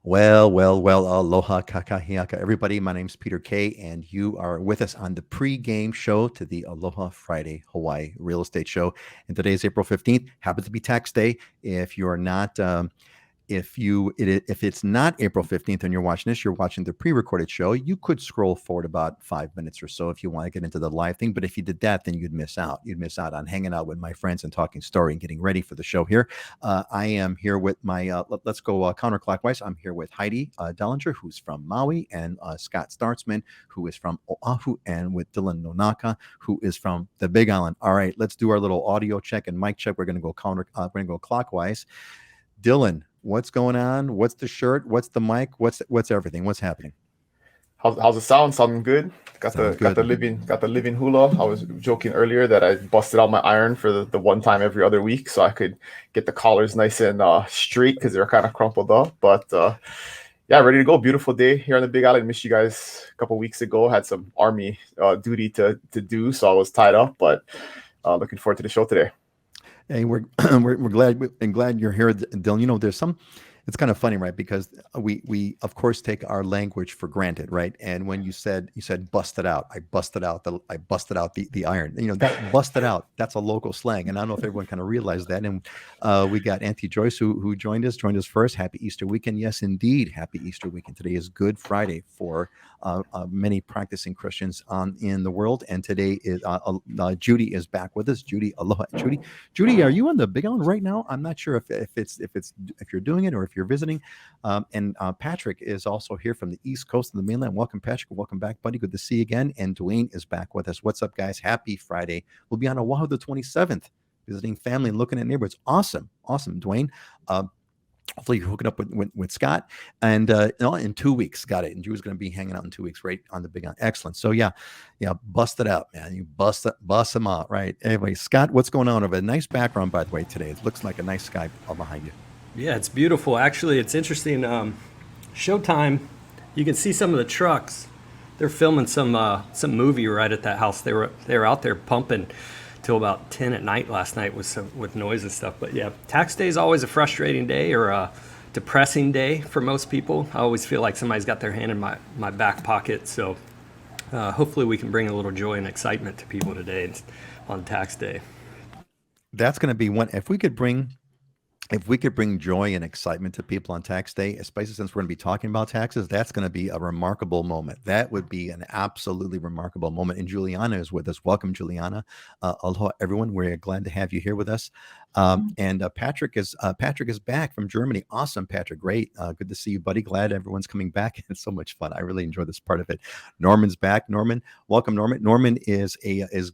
Well, aloha kakahiaka, everybody. My name's Peter K, and you are with us on the pre-game show to the Aloha Friday Hawaii Real Estate Show. And today is April 15th. Happens to be tax day. If you're not if it's not April 15th and you're watching this, you're watching the pre-recorded show. You could scroll forward about 5 minutes or so if you want to get into the live thing. But if you did that, then you'd miss out. You'd miss out on hanging out with my friends and talking story and getting ready for the show here. I am here with my, let's go counterclockwise. I'm here with Heidi Dellinger, who's from Maui, and Scott Startzman, who is from Oahu, and with Dylan Nonaka, who is from the Big Island. All right, let's do our little audio check and mic check. We're going to go we're going to go clockwise. Dylan, what's going on? What's the shirt? What's the mic? What's everything? What's happening? How's the sound? Sounding good. Got the living hula. I was joking earlier that I busted out my iron for the one time every other week, so I could get the collars nice and straight because they're kind of crumpled up. But yeah, ready to go. Beautiful day here on the Big Island. Missed you guys a couple weeks ago. Had some army duty to do, so I was tied up. But looking forward to the show today. Hey, we're glad you're here, Dylan. You know, it's kind of funny, right? Because we of course take our language for granted, right? And when you said busted out, I busted out the iron. You know, that busted out, that's a local slang. And I don't know if everyone kind of realized that. And we got Auntie Joyce who joined us first. Happy Easter weekend. Yes, indeed. Happy Easter weekend. Today is Good Friday for many practicing Christians in the world. And today is Judy is back with us. Judy, aloha. Judy, are you on the Big Island right now? I'm not sure if you're doing it or if you're visiting. And Patrick is also here from the East Coast of the mainland. Welcome, Patrick. Welcome back, buddy. Good to see you again. And Dwayne is back with us. What's up, guys? Happy Friday. We'll be on Oahu the 27th, visiting family and looking at neighborhoods. Awesome, Dwayne. Hopefully you're hooking up with Scott, and in 2 weeks, got it. And Drew's going to be hanging out in 2 weeks, right on the Big Island. Excellent. So yeah, bust it out, man. You bust them out, right? Anyway, Scott, what's going on over there? Nice background, by the way, today. It looks like a nice sky all behind you. Yeah, it's beautiful. Actually, it's interesting. Showtime, you can see some of the trucks. They're filming some movie right at that house. They were out there pumping till about 10 at night last night with noise and stuff. But yeah, tax day is always a frustrating day or a depressing day for most people. I always feel like somebody's got their hand in my back pocket. So hopefully we can bring a little joy and excitement to people today on tax day. That's going to be one. If we could bring joy and excitement to people on tax day, especially since we're going to be talking about taxes, that's going to be a remarkable moment. That would be an absolutely remarkable moment. And Juliana is with us. Welcome, Juliana. Aloha, everyone. We're glad to have you here with us. And Patrick is back from Germany. Awesome, Patrick. Great. Good to see you, buddy. Glad everyone's coming back. It's so much fun. I really enjoy this part of it. Norman's back. Norman, welcome, Norman. Norman is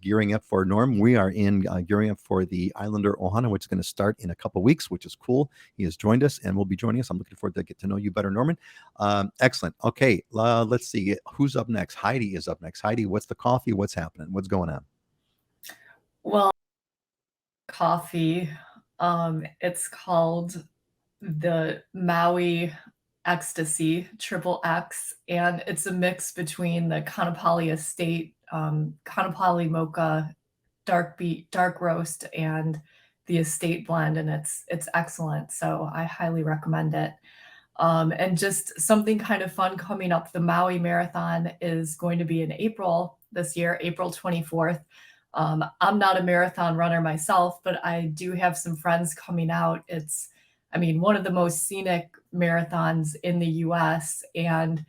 gearing up for We are gearing up for the Islander Ohana, which is going to start in a couple weeks, which is cool. He has joined us and will be joining us. I'm looking forward to get to know you better, Norman. Excellent. Okay, let's see who's up next. Heidi is up next. Heidi, what's the coffee? What's happening? What's going on? Well, coffee. It's called the Maui Ecstasy Triple X, and it's a mix between the Kanapali Estate, Kanapali Mocha, dark roast, and the estate blend, and it's excellent. So I highly recommend it. And just something kind of fun coming up. The Maui Marathon is going to be in April this year, April 24th. I'm not a marathon runner myself, but I do have some friends coming out. It's, one of the most scenic marathons in the US. And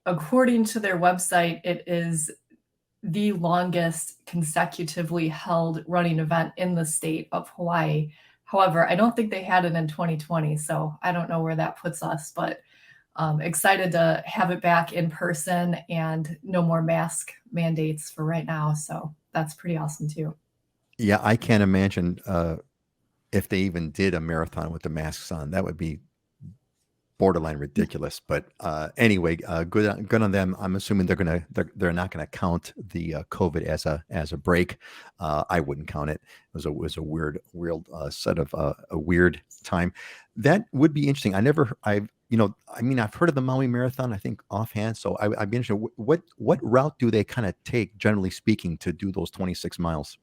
according to their website, it is the longest consecutively held running event in the state of Hawaii. However, I don't think they had it in 2020, so I don't know where that puts us, but excited to have it back in person and no more mask mandates for right now. So that's pretty awesome too. Yeah, I can't imagine if they even did a marathon with the masks on. That would be borderline ridiculous. But anyway, good on them. I'm assuming they're not gonna count the COVID as a break. I wouldn't count it. It was a weird set of a weird time. That would be interesting. I've heard of the Maui Marathon, I think offhand. So I'd be interested. What route do they kind of take, generally speaking, to do those 26 miles?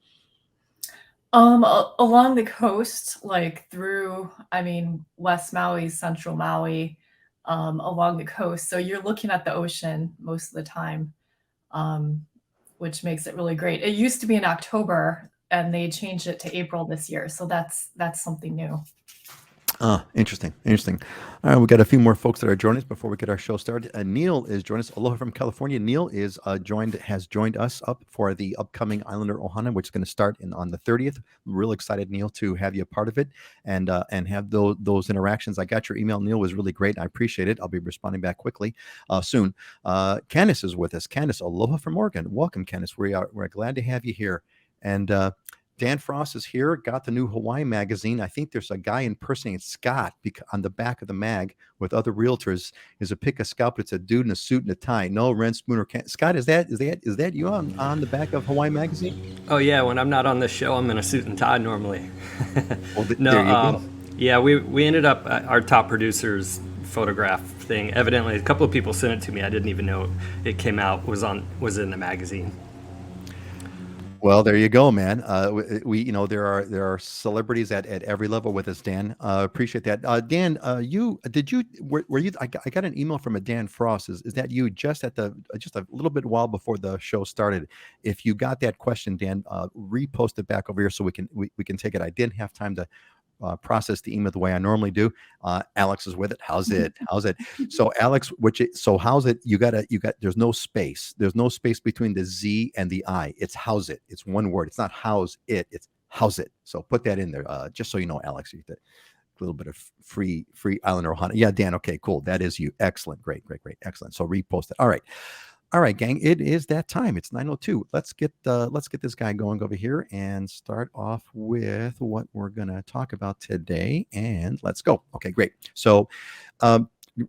Along the coast, like through, West Maui, Central Maui, along the coast. So you're looking at the ocean most of the time, which makes it really great. It used to be in October and they changed it to April this year. So that's something new. Interesting. All right, we got a few more folks that are joining us before we get our show started. Neil is joining us. Aloha from California. Neil is has joined us up for the upcoming Islander Ohana, which is going to start on the 30th. I'm real excited, Neil, to have you a part of it and have those interactions. I got your email, Neil, was really great. I appreciate it. I'll be responding back quickly soon. Candice is with us. Candice, aloha from Oregon. Welcome, Candice. We're glad to have you here. And Dan Frost is here, got the new Hawaii magazine. I think there's a guy impersonating Scott on the back of the mag with other realtors. Is a pick a scalp. It's a dude in a suit and a tie. No Ren Spooner. Scott, is that you on the back of Hawaii magazine? Oh yeah, when I'm not on this show, I'm in a suit and tie normally. Well, No, there you go. yeah, we ended up our top producers photograph thing. Evidently, a couple of people sent it to me. I didn't even know it came out. Was in the magazine. Well, there you go, man. We there are celebrities at every level with us, Dan. Appreciate that. Dan, were you? I got an email from a Dan Frost. Is that you? Just a little bit while before the show started. If you got that question, Dan, repost it back over here so we can take it. I didn't have time to process the email the way I normally do. Alex is with it. How's it? So Alex, how's it? There's no space. There's no space between the Z and the I. It's how's it. It's one word. It's not how's it. It's how's it. So put that in there, just so you know, Alex. You get a little bit of free Islander Ohana. Yeah, Dan. Okay, cool. That is you. Excellent. Great. Excellent. So repost it. All right, gang, it is that time. It's 9:02. Let's get this guy going over here and start off with what we're gonna talk about today. And let's go. Okay, great. So,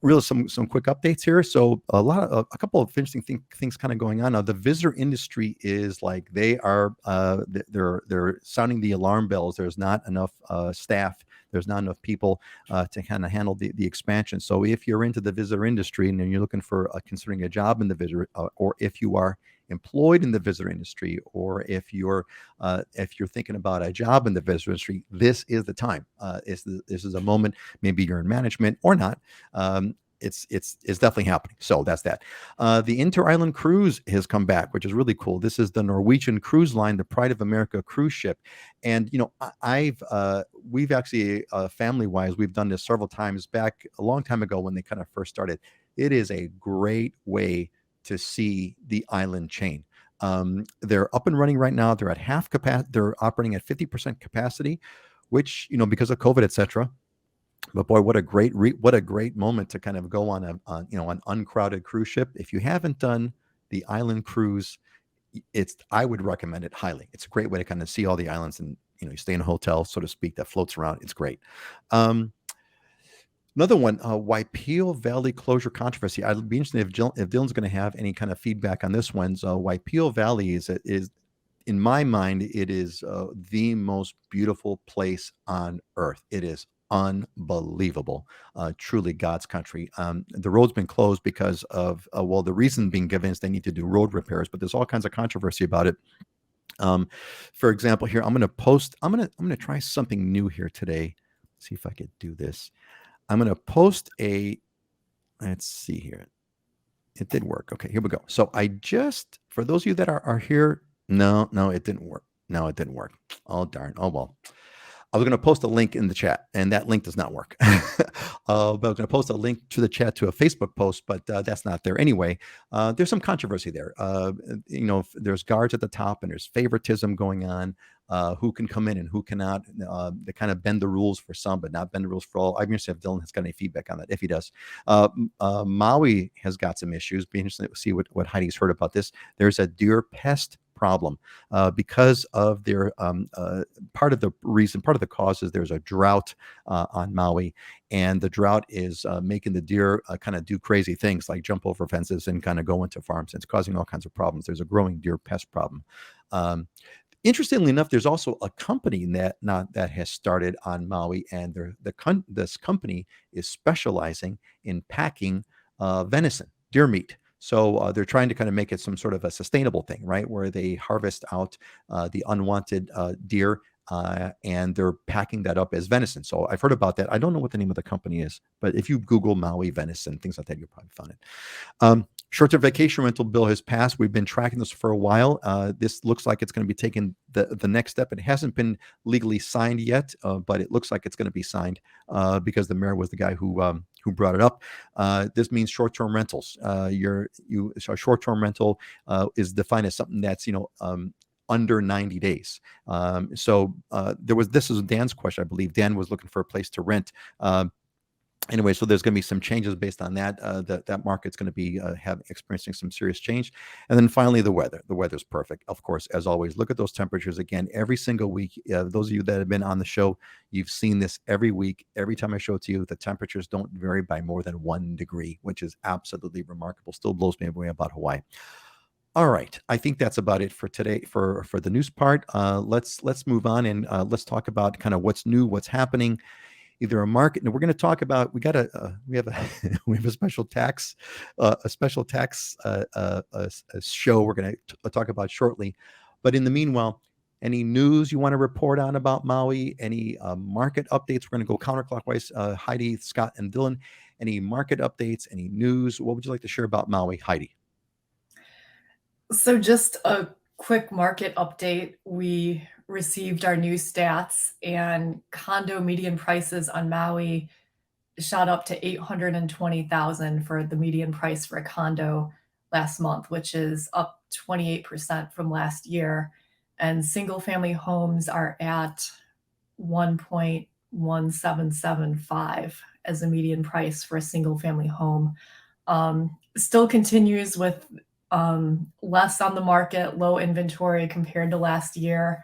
really some quick updates here. So a couple of interesting things kind of going on now. The visitor industry is like they're sounding the alarm bells. There's not enough staff. There's not enough people to kind of handle the expansion. So if you're into the visitor industry and you're looking for considering a job in the visitor, or if you are employed in the visitor industry, or if you're thinking about a job in the visitor industry, this is the time. This is a moment. Maybe you're in management or not. It's definitely happening. So that's that. The Inter-Island Cruise has come back, which is really cool. This is the Norwegian Cruise Line, the Pride of America cruise ship. And we've actually family-wise, we've done this several times back a long time ago when they kind of first started. It is a great way to see the island chain. They're up and running right now. They're at half capacity. They're operating at 50% capacity, which because of COVID, etc. But boy, what a great moment to kind of go on an uncrowded cruise ship. If you haven't done the island cruise, I would recommend it highly. It's a great way to kind of see all the islands, and you stay in a hotel, so to speak, that floats around. It's great. Another one, Waipio Valley closure controversy. I'd be interested if Dylan's going to have any kind of feedback on this one. So Waipio Valley is in my mind, it is the most beautiful place on earth. It is unbelievable, truly God's country. The road's been closed because of the reason being given is they need to do road repairs, but there's all kinds of controversy about it. For example, here I'm going to try something new here today. See if I could do this. I'm going to post let's see here. It did work. Okay, here we go. So for those of you that are here, no, it didn't work. No, it didn't work. Oh, darn. Oh, well. I was going to post a link in the chat, and that link does not work. But I was going to post a link to the chat to a Facebook post, but that's not there anyway. There's some controversy there. There's guards at the top, and there's favoritism going on. Who can come in and who cannot? They kind of bend the rules for some, but not bend the rules for all. I'm interested if Dylan has got any feedback on that. If he does, Maui has got some issues. Be interested to see what Heidi's heard about this. There's a deer pest problem because of their part of the cause is there's a drought on Maui, and the drought is making the deer kind of do crazy things like jump over fences and kind of go into farms. It's causing all kinds of problems. There's a growing deer pest problem. Interestingly enough, there's also a company that has started on Maui, and this company is specializing in packing venison, deer meat. So they're trying to kind of make it some sort of a sustainable thing, right? Where they harvest out the unwanted deer, and they're packing that up as venison. So I've heard about that. I don't know what the name of the company is, but if you Google Maui venison, things like that, you'll probably find it. Short-term vacation rental bill has passed. We've been tracking this for a while. This looks like it's going to be taking the next step. It hasn't been legally signed yet, but it looks like it's going to be signed because the mayor was the guy who brought it up. This means short-term rentals. So a short-term rental is defined as something that's under 90 days. This is Dan's question, I believe. Dan was looking for a place to rent. Anyway, so there's going to be some changes based on that. That market's going to be experiencing some serious change. And then finally, the weather. The weather's perfect, of course, as always. Look at those temperatures again every single week. Those of you that have been on the show, you've seen this every week. Every time I show it to you, the temperatures don't vary by more than 1 degree, which is absolutely remarkable. Still blows me away about Hawaii. All right, I think that's about it for today for the news part. Let's move on and let's talk about kind of what's new, what's happening. Either a market, and we're going to talk about. We have a we have a special tax show we're going to talk about shortly. But in the meanwhile, any news you want to report on about Maui? Any market updates? We're going to go counterclockwise. Heidi, Scott, and Dylan. Any market updates? Any news? What would you like to share about Maui, Heidi? So just a quick market update. We received our new stats, and condo median prices on Maui shot up to $820,000 for the median price for a condo last month, which is up 28% from last year. And single family homes are at 1.1775 as a median price for a single family home. Still continues with less on the market, low inventory compared to last year.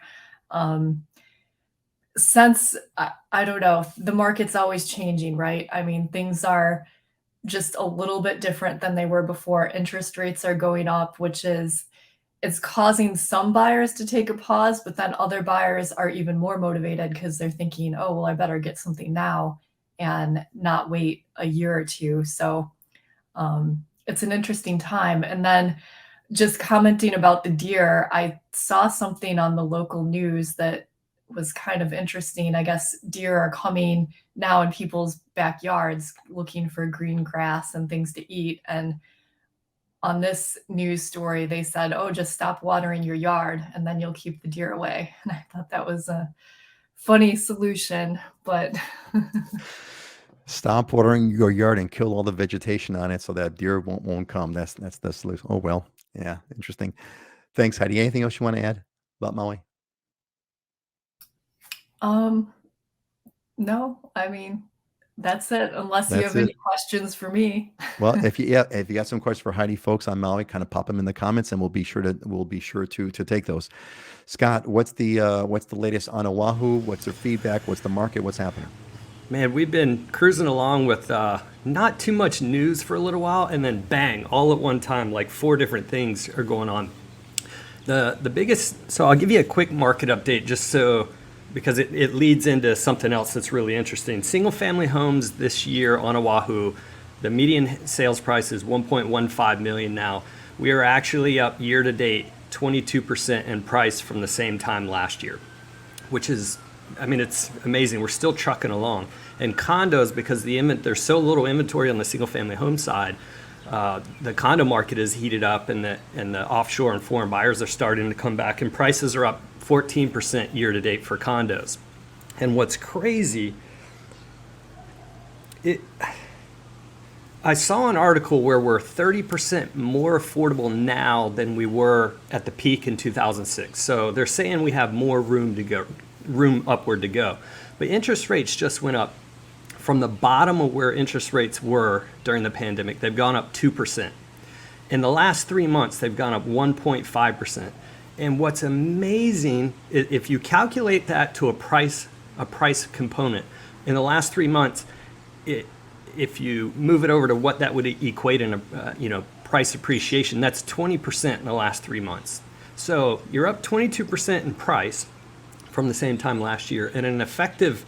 Since I don't know, the market's always changing, right? I mean, things are just a little bit different than they were before. Interest rates are going up, which is it's causing some buyers to take a pause, but then other buyers are even more motivated because they're thinking, oh, well, I better get something now and not wait a year or two. So it's an interesting time. And then just commenting about the deer, I saw something on the local news that was kind of interesting. I guess deer are coming now in people's backyards looking for green grass and things to eat. And on this news story, they said, oh, just stop watering your yard and then you'll keep the deer away. And I thought that was a funny solution, but stop watering your yard and kill all the vegetation on it so that deer won't come. That's the solution. Oh, well. Yeah, interesting. Thanks, Heidi. Anything else you want to add about Maui? No, I mean, that's it, unless you have any questions for me. Well, if you got some questions for Heidi, folks on Maui, kind of pop them in the comments, and we'll be sure to take those. Scott, what's the latest on Oahu? What's their feedback? What's the market? What's happening? Man, we've been cruising along with not too much news for a little while, and then bang, all at one time, like 4 different things are going on. The biggest, so I'll give you a quick market update just so, because it leads into something else that's really interesting. Single family homes this year on Oahu, the median sales price is $1.15 million now. We are actually up year to date 22% in price from the same time last year, which is, I mean, it's amazing. We're still trucking along. And condos, because there's so little inventory on the single family home side, the condo market is heated up, and the offshore and foreign buyers are starting to come back, and prices are up 14% year to date for condos. And what's crazy, I saw an article where we're 30% more affordable now than we were at the peak in 2006. So they're saying we have more room upward to go. But interest rates just went up from the bottom of where interest rates were during the pandemic. They've gone up 2%. In the last 3 months, they've gone up 1.5%. And what's amazing, if you calculate that to a price component, in the last 3 months, if you move it over to what that would equate in a price appreciation, that's 20% in the last 3 months. So you're up 22% in price from the same time last year, and an effective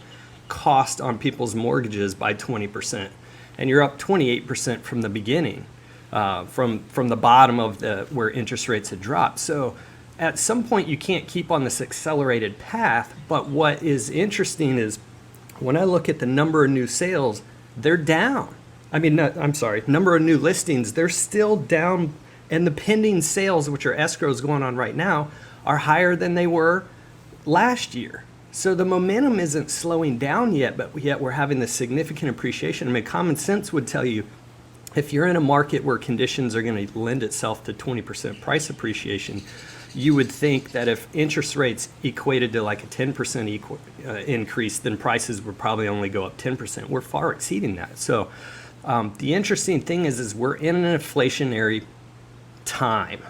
cost on people's mortgages by 20%. And you're up 28% from the beginning, from the bottom of where interest rates had dropped. So at some point you can't keep on this accelerated path. But what is interesting is when I look at the number of new sales, they're down. I mean, I'm sorry, number of new listings, they're still down. And the pending sales, which are escrows going on right now, are higher than they were last year. So the momentum isn't slowing down yet, but yet we're having this significant appreciation. I mean, common sense would tell you, if you're in a market where conditions are going to lend itself to 20% price appreciation, you would think that if interest rates equated to like a 10% increase, then prices would probably only go up 10%. We're far exceeding that. So the interesting thing is we're in an inflationary time.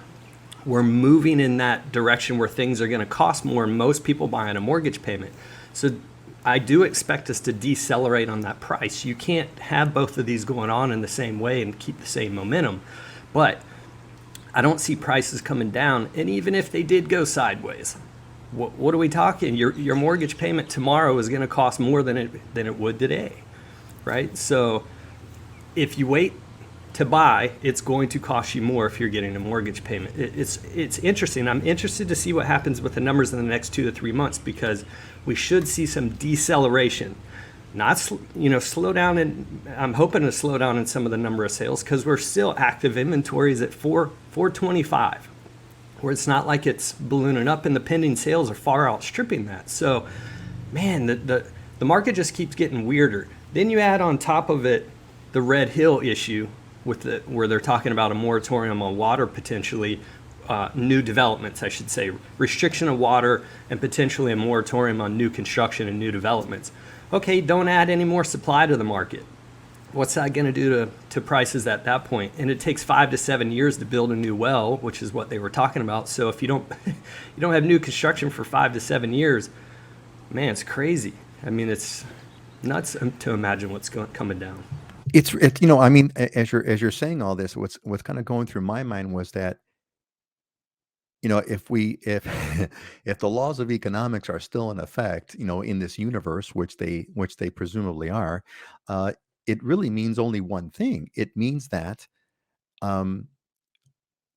We're moving in that direction where things are going to cost more, and most people buy on a mortgage payment. So I do expect us to decelerate on that price. You can't have both of these going on in the same way and keep the same momentum. But I don't see prices coming down. And even if they did go sideways, what are we talking? Your mortgage payment tomorrow is going to cost more than it would today, right? So if you wait to buy, it's going to cost you more if you're getting a mortgage payment. It's interesting. I'm interested to see what happens with the numbers in the next 2 to 3 months, because we should see some deceleration, not slow down. And I'm hoping to slow down in some of the number of sales, because we're still active inventories at 425, where it's not like it's ballooning up, and the pending sales are far outstripping that. So, man, the market just keeps getting weirder. Then you add on top of it the Red Hill issue, where they're talking about a moratorium on water, potentially new developments, I should say, restriction of water, and potentially a moratorium on new construction and new developments. Okay, don't add any more supply to the market. What's that going to do to prices at that point? And it takes 5 to 7 years to build a new well, which is what they were talking about. So if you don't have new construction for 5 to 7 years, man, it's crazy. I mean, it's nuts to imagine what's coming down. It's I mean, as you're saying all this, what's kind of going through my mind was that, if if the laws of economics are still in effect, in this universe, which they presumably are, it really means only one thing. It means that,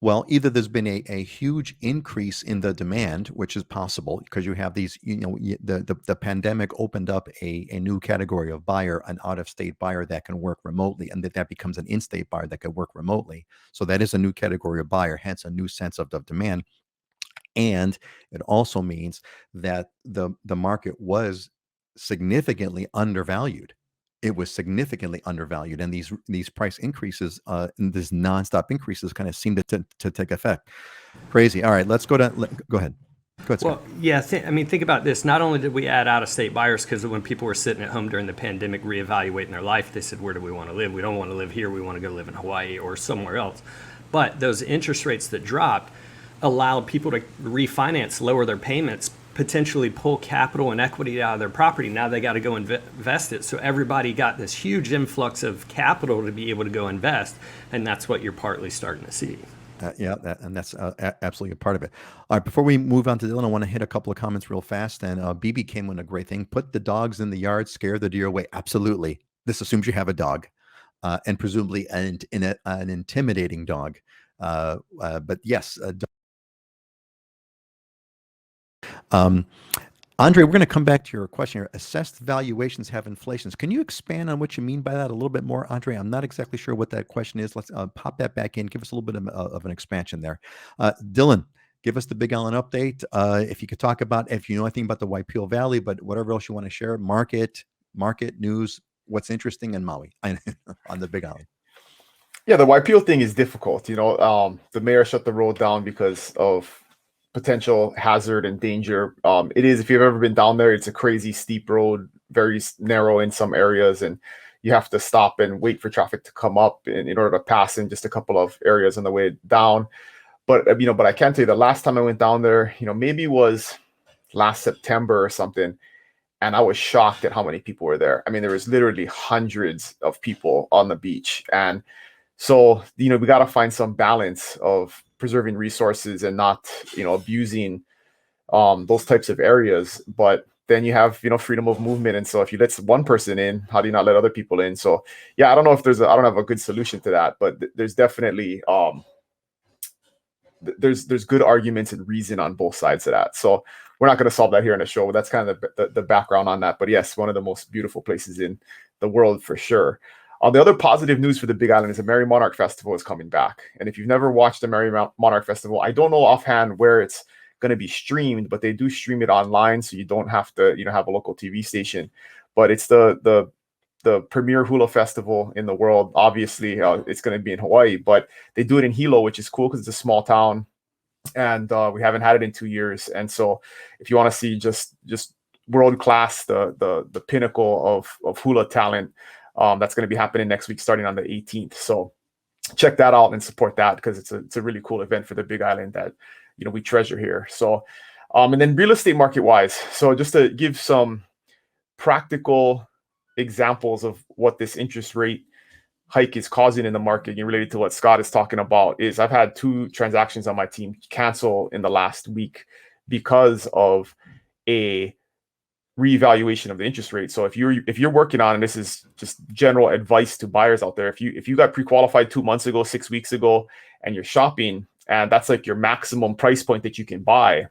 well, either there's been a huge increase in the demand, which is possible because you have these, the pandemic opened up a new category of buyer, an out-of-state buyer that can work remotely, and that becomes an in-state buyer that can work remotely. So that is a new category of buyer, hence a new sense of the demand. And it also means that the market was significantly undervalued. It was significantly undervalued, and these price increases, and these nonstop increases, kind of seem to take effect. Crazy. All right, let's go ahead. Go ahead, Scott. Well, yeah. Think about this. Not only did we add out-of-state buyers, because when people were sitting at home during the pandemic reevaluating their life, they said, "Where do we want to live? We don't want to live here. We want to go live in Hawaii or somewhere else." But those interest rates that dropped allowed people to refinance, lower their payments, potentially pull capital and equity out of their property. Now they got to go invest it. So everybody got this huge influx of capital to be able to go invest. And that's what you're partly starting to see. And that's absolutely a part of it. All right, before we move on to Dylan, I want to hit a couple of comments real fast. And BB came with a great thing. Put the dogs in the yard, scare the deer away. Absolutely. This assumes you have a dog, and presumably an intimidating dog. But yes, Andre, we're going to come back to your question here. Assessed valuations have inflations. Can you expand on what you mean by that a little bit more, Andre? I'm not exactly sure what that question is. Let's pop that back in. Give us a little bit of an expansion there. Dylan, give us the Big Island update. If you could talk about, if you know anything about the Waipio Valley, but whatever else you want to share, market news, what's interesting in Maui on the Big Island. Yeah, the Waipio thing is difficult. The mayor shut the road down because of potential hazard and danger. It is, if you've ever been down there, it's a crazy steep road, very narrow in some areas, and you have to stop and wait for traffic to come up in order to pass in just a couple of areas on the way down. But I can tell you the last time I went down there, maybe it was last September or something, and I was shocked at how many people were there. I mean, there was literally hundreds of people on the beach. And so, we got to find some balance of preserving resources and not, abusing those types of areas. But then you have, freedom of movement. And so if you let one person in, how do you not let other people in? So, yeah, I don't know if I don't have a good solution to that, but there's definitely there's good arguments and reason on both sides of that. So we're not going to solve that here in the show. That's kind of the background on that. But yes, one of the most beautiful places in the world for sure. The other positive news for the Big Island is the Merry Monarch Festival is coming back. And if you've never watched the Merry Monarch Festival, I don't know offhand where it's going to be streamed, but they do stream it online, so you don't have to, have a local TV station. But it's the premier hula festival in the world. Obviously, it's going to be in Hawaii, but they do it in Hilo, which is cool because it's a small town, and we haven't had it in 2 years. And so, if you want to see just world class, the pinnacle of hula talent, that's going to be happening next week, starting on the 18th. So check that out and support that, because it's a really cool event for the Big Island that we treasure here. So, and then real estate market wise, so just to give some practical examples of what this interest rate hike is causing in the market, related to what Scott is talking about, is I've had 2 transactions on my team cancel in the last week because of a reevaluation of the interest rate. So if you're working on, and this is just general advice to buyers out there, if you got pre-qualified 2 months ago, 6 weeks ago, and you're shopping, and that's like your maximum price point that you can buy,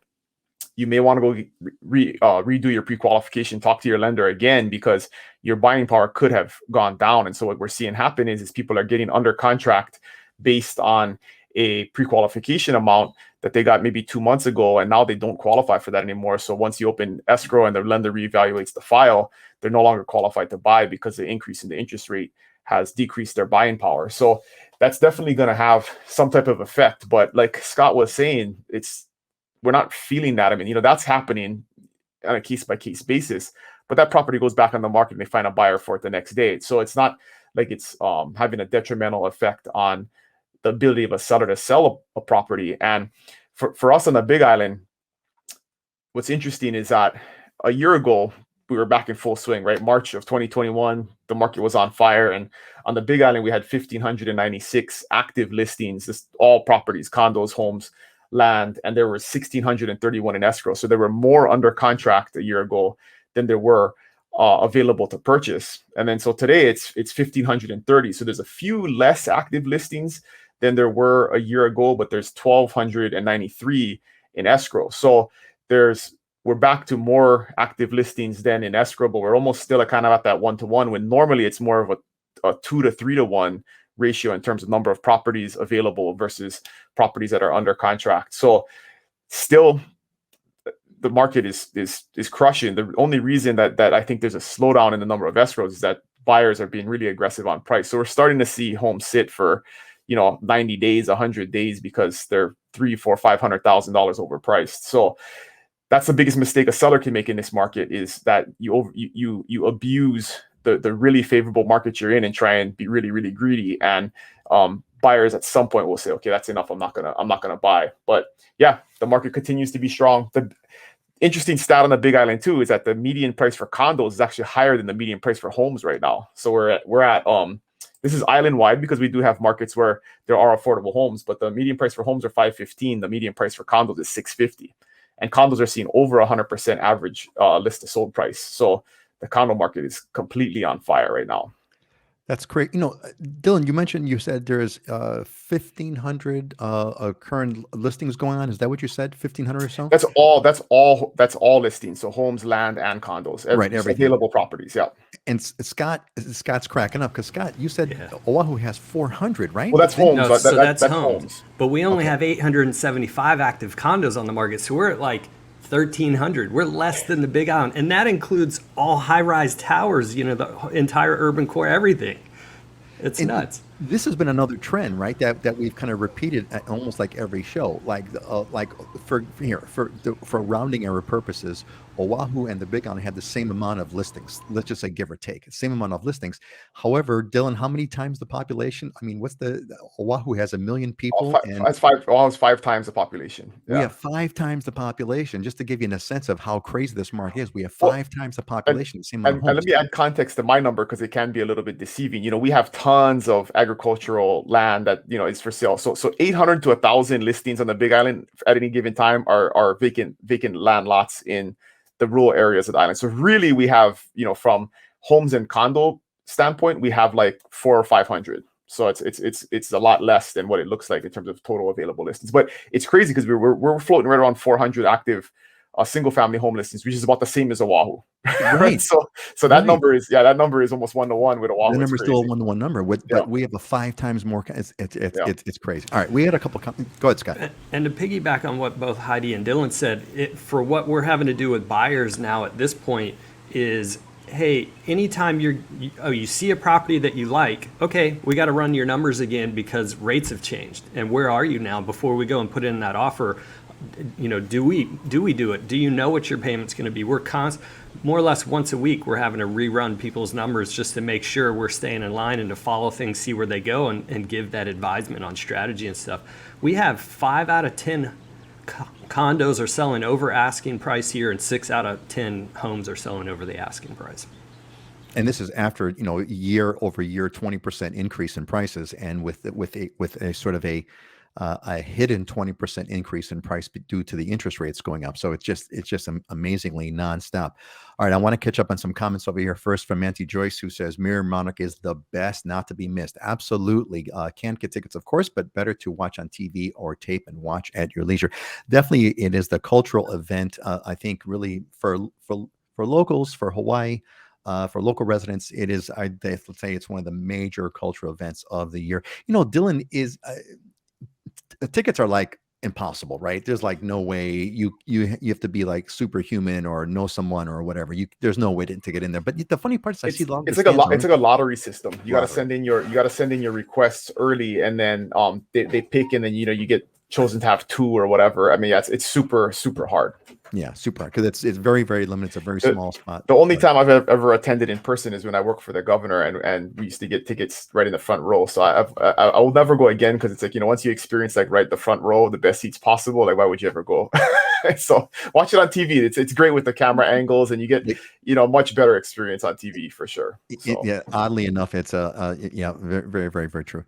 you may want to go redo your pre-qualification, talk to your lender again, because your buying power could have gone down. And so what we're seeing happen is people are getting under contract based on a pre-qualification amount that they got maybe 2 months ago, and now they don't qualify for that anymore. So once you open escrow and the lender reevaluates the file, they're no longer qualified to buy because the increase in the interest rate has decreased their buying power. So that's definitely going to have some type of effect. But like Scott was saying, we're not feeling that. I mean, that's happening on a case-by-case basis, but that property goes back on the market and they find a buyer for it the next day. So it's not like it's having a detrimental effect on the ability of a seller to sell a property. And for us on the Big Island, what's interesting is that a year ago, we were back in full swing, right? March of 2021, the market was on fire. And on the Big Island, we had 1,596 active listings, just all properties, condos, homes, land, and there were 1,631 in escrow. So there were more under contract a year ago than there were available to purchase. And then so today it's 1,530. So there's a few less active listings than there were a year ago, but there's 1,293 in escrow. So we're back to more active listings than in escrow, but we're almost still kind of at that 1-to-1, when normally it's more of a 2 to 3-to-1 ratio in terms of number of properties available versus properties that are under contract. So still, the market is crushing. The only reason that I think there's a slowdown in the number of escrows is that buyers are being really aggressive on price. So we're starting to see homes sit for 90 days, 100 days, because they're $300,000, $400,000, $500,000 overpriced. So that's the biggest mistake a seller can make in this market, is that you abuse the really favorable market you're in and try and be really, really greedy. And buyers at some point will say, okay, that's enough. I'm not gonna buy. But yeah, the market continues to be strong. The interesting stat on the Big Island too is that the median price for condos is actually higher than the median price for homes right now. So we're at this is island wide, because we do have markets where there are affordable homes, but the median price for homes are $515. The median price for condos is $650. And condos are seeing over 100% average list to sold price. So the condo market is completely on fire right now. That's great. Dylan, you said there's 1,500 current listings going on. Is that what you said? 1,500 or so? That's all listings. So homes, land, and condos. Right, everything. Available properties. Yeah. And Scott's cracking up, because Scott, you said Oahu has 400, right? Well, that's homes. No, so that's homes. Homes. But we only have 875 active condos on the market. So we're at like 1,300. We're less than the Big Island. And that includes all high-rise towers, the entire urban core, everything. It's nuts. This has been another trend, right? That we've kind of repeated at almost like every show. For rounding error purposes, Oahu and the Big Island had the same amount of listings. Let's just say give or take, same amount of listings. However, Dylan, how many times the population? I mean, Oahu has 1 million people, Oahu's 5 times the population. Yeah. We have 5 times the population. Just to give you a sense of how crazy this market is, we have 5 times the population. The same amount of homes. And let me add context to my number, because it can be a little bit deceiving. We have tons of agricultural land that is for sale. So 800 to 1,000 listings on the Big Island at any given time are vacant land lots in the rural areas of the island. So really, we have from homes and condo standpoint, we have like 400 or 500. So it's a lot less than what it looks like in terms of total available listings. But it's crazy because we're floating right around 400 active single family home listings, which is about the same as Oahu. Right. So that number is almost 1-to-1 with Oahu. The number's It's still a crazy. 1-to-1 number, but we have a 5 times more. It's crazy. All right, we had a couple. Go ahead, Scott. And to piggyback on what both Heidi and Dylan said, for what we're having to do with buyers now at this point is, hey, anytime you see a property that you like, okay, we got to run your numbers again because rates have changed. And where are you now before we go and put in that offer? Do we do it? Do you know what your payment's going to be? We're more or less once a week, we're having to rerun people's numbers just to make sure we're staying in line and to follow things, see where they go, and give that advisement on strategy and stuff. We have 5 out of 10 condos are selling over asking price here, and 6 out of 10 homes are selling over the asking price. And this is after year over year 20% increase in prices, and with a sort of a hidden 20% increase in price due to the interest rates going up. So it's just amazingly nonstop. All right, I want to catch up on some comments over here. First from Auntie Joyce, who says Mirror Monarch is the best, not to be missed. Absolutely. Can't get tickets, of course, but better to watch on TV or tape and watch at your leisure. Definitely, it is the cultural event. I think really for locals, for Hawaii. For local residents, it is. I'd say it's one of the major cultural events of the year. Dylan is. Tickets are like impossible, right? There's like no way you have to be like superhuman or know someone or whatever. There's no way to get in there. But the funny part is it's like a lottery system. You got to send in your requests early, and then they pick, and then you get chosen to have 2 or whatever. I mean, it's super hard. Yeah, super, because it's very, very limited. It's a very small spot. The only time I've ever attended in person is when I worked for the governor, and we used to get tickets right in the front row. So I will never go again, because it's like, once you experience like right the front row, the best seats possible, like why would you ever go? So watch it on TV. It's great with the camera angles, and you get much better experience on TV for sure. So. Yeah, oddly enough, it's very, very, very, very true.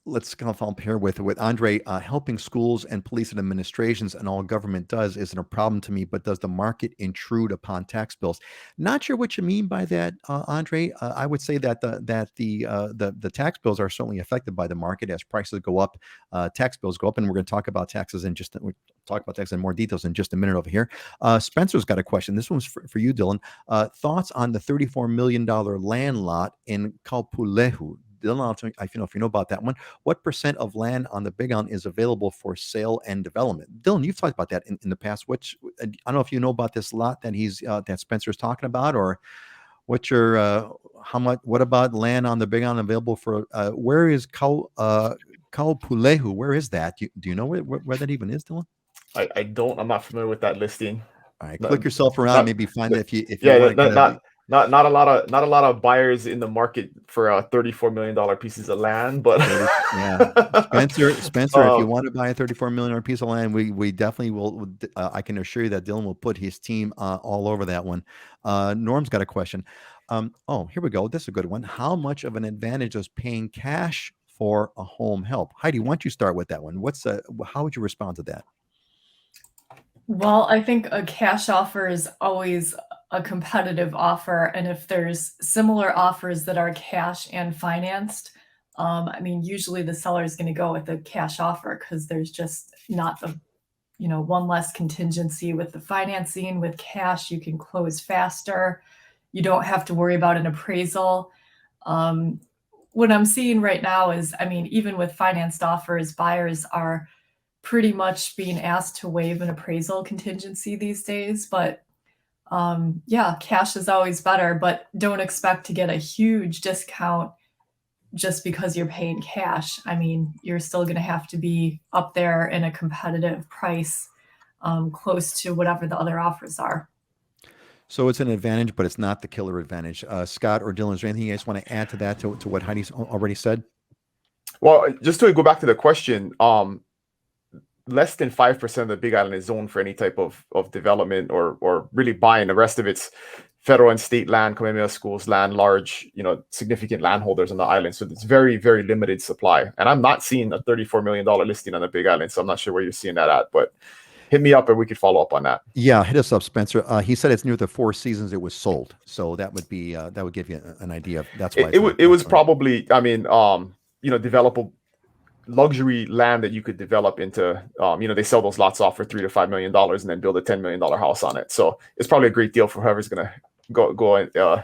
Let's kind of follow up here with Andre. Helping schools and police and administrations and all government does isn't a problem to me, but does the market intrude upon tax bills? Not sure what you mean by that, Andre. I would say that the tax bills are certainly affected by the market as prices go up. Tax bills go up, and we're going to talk about taxes we'll talk about taxes in more details in just a minute over here. Spencer's got a question. This one's for you, Dylan. Thoughts on the $34 million land lot in Kaupulehu? Dylan, if you know about that one. What % of land on the Big Island is available for sale and development? Dylan, you've talked about that in the past. I don't know if you know about this lot that that Spencer's talking about, or what's your how much? What about land on the Big Island available for? Where is Kaupulehu? Where is that? Do you know where that even is, Dylan? I don't. I'm not familiar with that listing. All right, click yourself around. Maybe find it if you not a lot of buyers in the market for $34 million pieces of land, but yeah, Spencer, if you want to buy a $34 million piece of land, we definitely will. I can assure you that Dylan will put his team all over that one. Norm's got a question. Here we go. This is a good one. How much of an advantage is paying cash for a home help? Heidi, why don't you start with that one? How would you respond to that? Well, I think a cash offer is always a competitive offer. And if there's similar offers that are cash and financed, usually the seller is going to go with the cash offer, because there's just not the, one less contingency with the financing. With cash, you can close faster. You don't have to worry about an appraisal. What I'm seeing right now is, even with financed offers, buyers are pretty much being asked to waive an appraisal contingency these days. But cash is always better, but don't expect to get a huge discount just because you're paying cash. You're still going to have to be up there in a competitive price, close to whatever the other offers are. So it's an advantage, but it's not the killer advantage. Scott or Dylan, is there anything you guys want to add to that, to what Heidi's already said? Well, just to go back to the question, less than 5% of the Big Island is zoned for any type of development or really buying. The rest of it's federal and state land, Kamehameha schools, land, large, significant landholders on the island. So it's very, very limited supply. And I'm not seeing a $34 million listing on the Big Island, so I'm not sure where you're seeing that at, but hit me up and we could follow up on that. Yeah, hit us up, Spencer. He said it's near the Four Seasons it was sold. So that would be that would give you an idea of that's why it was probably, developable luxury land that you could develop into, they sell those lots off for $3 to $5 million and then build a $10 million house on it. So it's probably a great deal for whoever's going to go and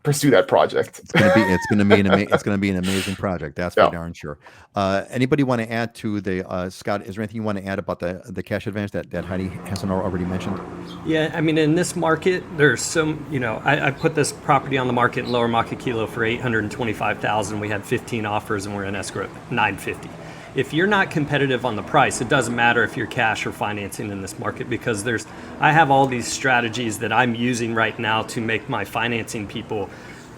pursue that project. It's going to be an amazing project. That's for darn sure. Anybody want to add to the Scott? Is there anything you want to add about the cash advantage that Heidi hasn't already mentioned? Yeah, I mean, in this market, there's some. I put this property on the market in Lower Makakilo for $825,000. We had 15 offers, and we're in escrow at $950. If you're not competitive on the price, it doesn't matter if you're cash or financing in this market, because I have all these strategies that I'm using right now to make my financing people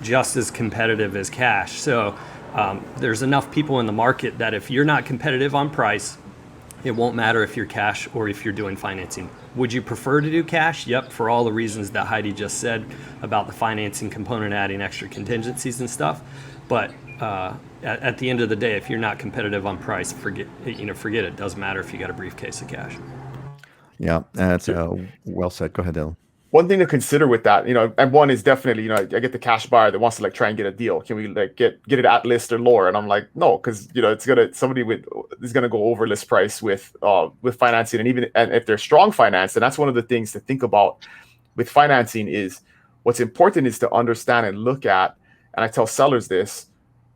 just as competitive as cash. So there's enough people in the market that if you're not competitive on price, it won't matter if you're cash or if you're doing financing. Would you prefer to do cash? Yep, for all the reasons that Heidi just said about the financing component, adding extra contingencies and stuff. But at the end of the day, if you're not competitive on price, forget it. Doesn't matter if you got a briefcase of cash. Yeah, that's well said. Go ahead, Dylan. One thing to consider with that, and one is definitely, I get the cash buyer that wants to try and get a deal. Can we get it at list or lower? And I'm like, no, because somebody is gonna go over list price with financing, and if they're strong finance, and that's one of the things to think about with financing is what's important is to understand and look at, and I tell sellers this,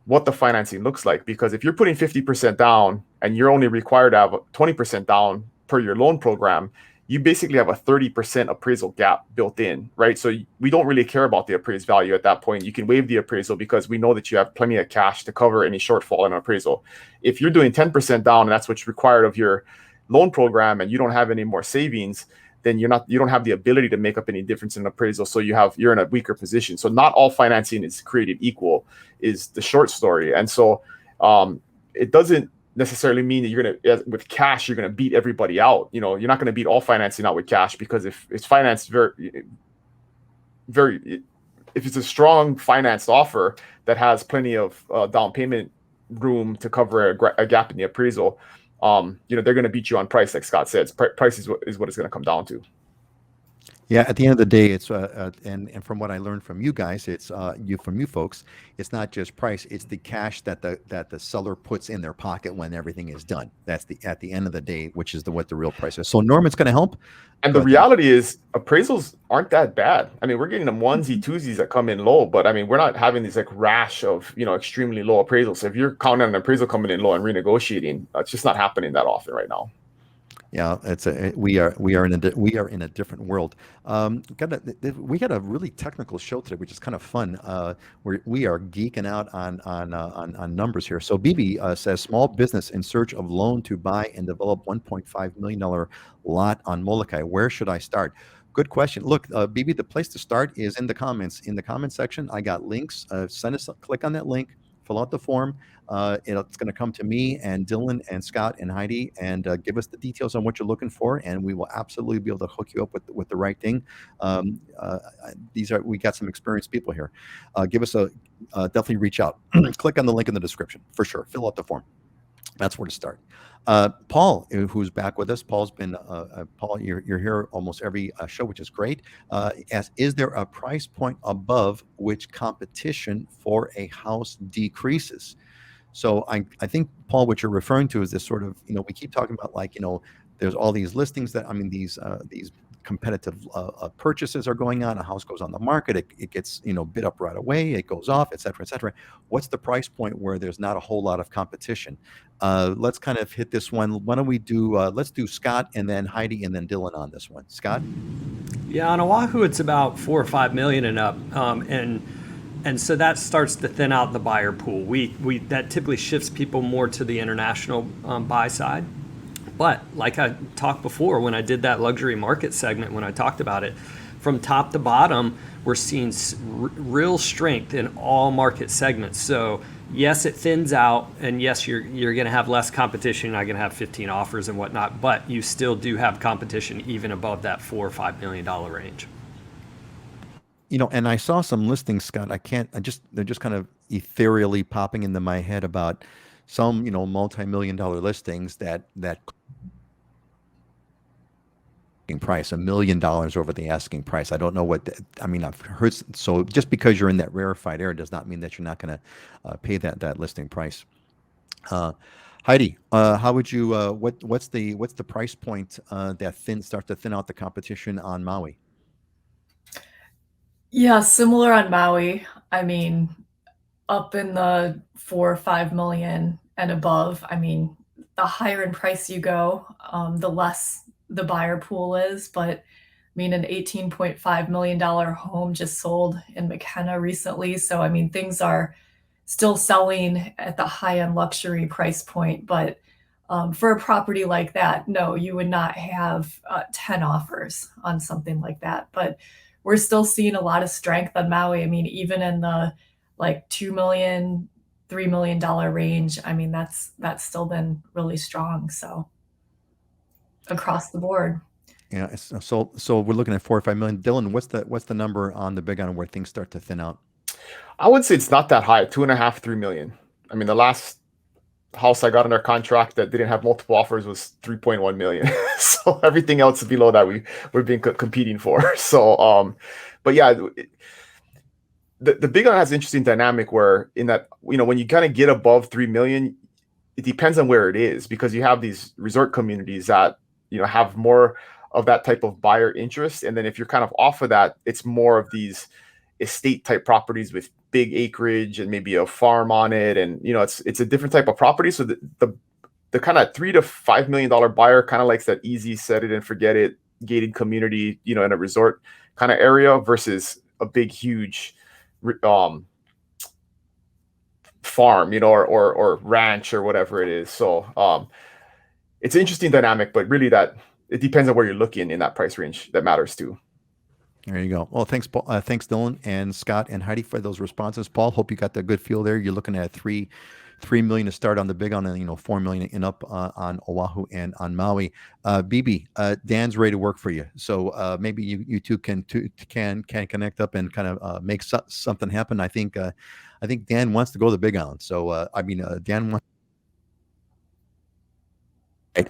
what the financing looks like, because if you're putting 50% down and you're only required to have 20% down per your loan program, you basically have a 30% appraisal gap built in, right? So we don't really care about the appraised value at that point. You can waive the appraisal because we know that you have plenty of cash to cover any shortfall in an appraisal. If you're doing 10% down and that's what's required of your loan program and you don't have any more savings, then you don't have the ability to make up any difference in appraisal. So you're in a weaker position. So not all financing is created equal is the short story. And so it doesn't necessarily mean that with cash, you're going to beat everybody out. You're not going to beat all financing out with cash, because if it's financed if it's a strong financed offer that has plenty of down payment room to cover a gap in the appraisal, they're going to beat you on price, like Scott said. Price is what it's going to come down to. Yeah, at the end of the day, it's and from what I learned from you guys, it's from you folks, it's not just price; it's the cash that the seller puts in their pocket when everything is done. That's at the end of the day, which is what the real price is. So Norman's going to help. And the reality is, appraisals aren't that bad. I mean, we're getting them onesie twosies that come in low, but I mean, we're not having these rash of extremely low appraisals. So if you're counting on an appraisal coming in low and renegotiating, it's just not happening that often right now. Yeah, we are in a different world. We got a really technical show today, which is kind of fun. We are geeking out on numbers here. So Bibi says, small business in search of loan to buy and develop $1.5 million lot on Molokai. Where should I start? Good question. Look, Bibi, the place to start is in the comments. In the comment section, I got links. Click on that link. Fill out the form. It's going to come to me and Dylan and Scott and Heidi, and give us the details on what you're looking for, and we will absolutely be able to hook you up with the right thing. We got some experienced people here. Give us definitely reach out. Click on the link in the description for sure. Fill out the form. That's where to start. Paul, who's back with us. Paul's been Paul. You're here almost every show, which is great. Is there a price point above which competition for a house decreases? So I think, Paul, what you're referring to is this sort of, we keep talking about there's all these listings that, these competitive purchases are going on. A house goes on the market, it gets bid up right away, it goes off, et cetera, et cetera. What's the price point where there's not a whole lot of competition? Let's kind of hit this one. Why don't we do let's do Scott and then Heidi and then Dylan on this one. Scott? Yeah, on Oahu it's about 4 or 5 million and up, and so that starts to thin out the buyer pool. We that typically shifts people more to the international buy side. But like I talked before, when I did that luxury market segment, when I talked about it, from top to bottom, we're seeing real strength in all market segments. So yes, it thins out, and yes, you're going to have less competition. You're not going to have 15 offers and whatnot, but you still do have competition even above that $4 or $5 million range. And I saw some listings, Scott. They're just kind of ethereally popping into my head about some, multi-million-dollar listings that price $1 million over the asking price. I don't know I've heard. So just because you're in that rarefied area does not mean that you're not going to pay that listing price. Heidi, how would you what's the price point that starts to thin out the competition on Maui? Yeah, similar on Maui. I mean, up in the 4 or 5 million and above. I mean, the higher in price you go, the less the buyer pool is. But I mean, an $18.5 million home just sold in McKenna recently. So, I mean, things are still selling at the high end luxury price point. But for a property like that, no, you would not have 10 offers on something like that. But we're still seeing a lot of strength on Maui. I mean, even in the like 2 million, $3 million range. I mean, that's still been really strong. So across the board. Yeah, so we're looking at 4 or 5 million. Dylan, what's the number on the big island where things start to thin out? I would say it's not that high, 2.5, 3 million. I mean, the last house I got under contract that didn't have multiple offers was 3.1 million. So everything else below that we're being competing for. So but yeah, the big one has an interesting dynamic where in that, when you kind of get above 3 million, it depends on where it is, because you have these resort communities that have more of that type of buyer interest, and then if you're kind of off of that, it's more of these estate type properties with big acreage and maybe a farm on it, and it's a different type of property. So the kind of $3 to $5 million buyer kind of likes that easy set it and forget it gated community, in a resort kind of area, versus a big huge farm, or ranch or whatever it is. So it's an interesting dynamic, but really that it depends on where you're looking in that price range that matters too. There you go. Well, thanks, Paul. Thanks, Dylan and Scott and Heidi for those responses. Paul, hope you got the good feel there. You're looking at 3 million to start on the big, on 4 million and up on Oahu and on Maui. BB, Dan's ready to work for you. So maybe you two can connect up and kind of make something happen. I think Dan wants to go to the Big Island. So Dan wants.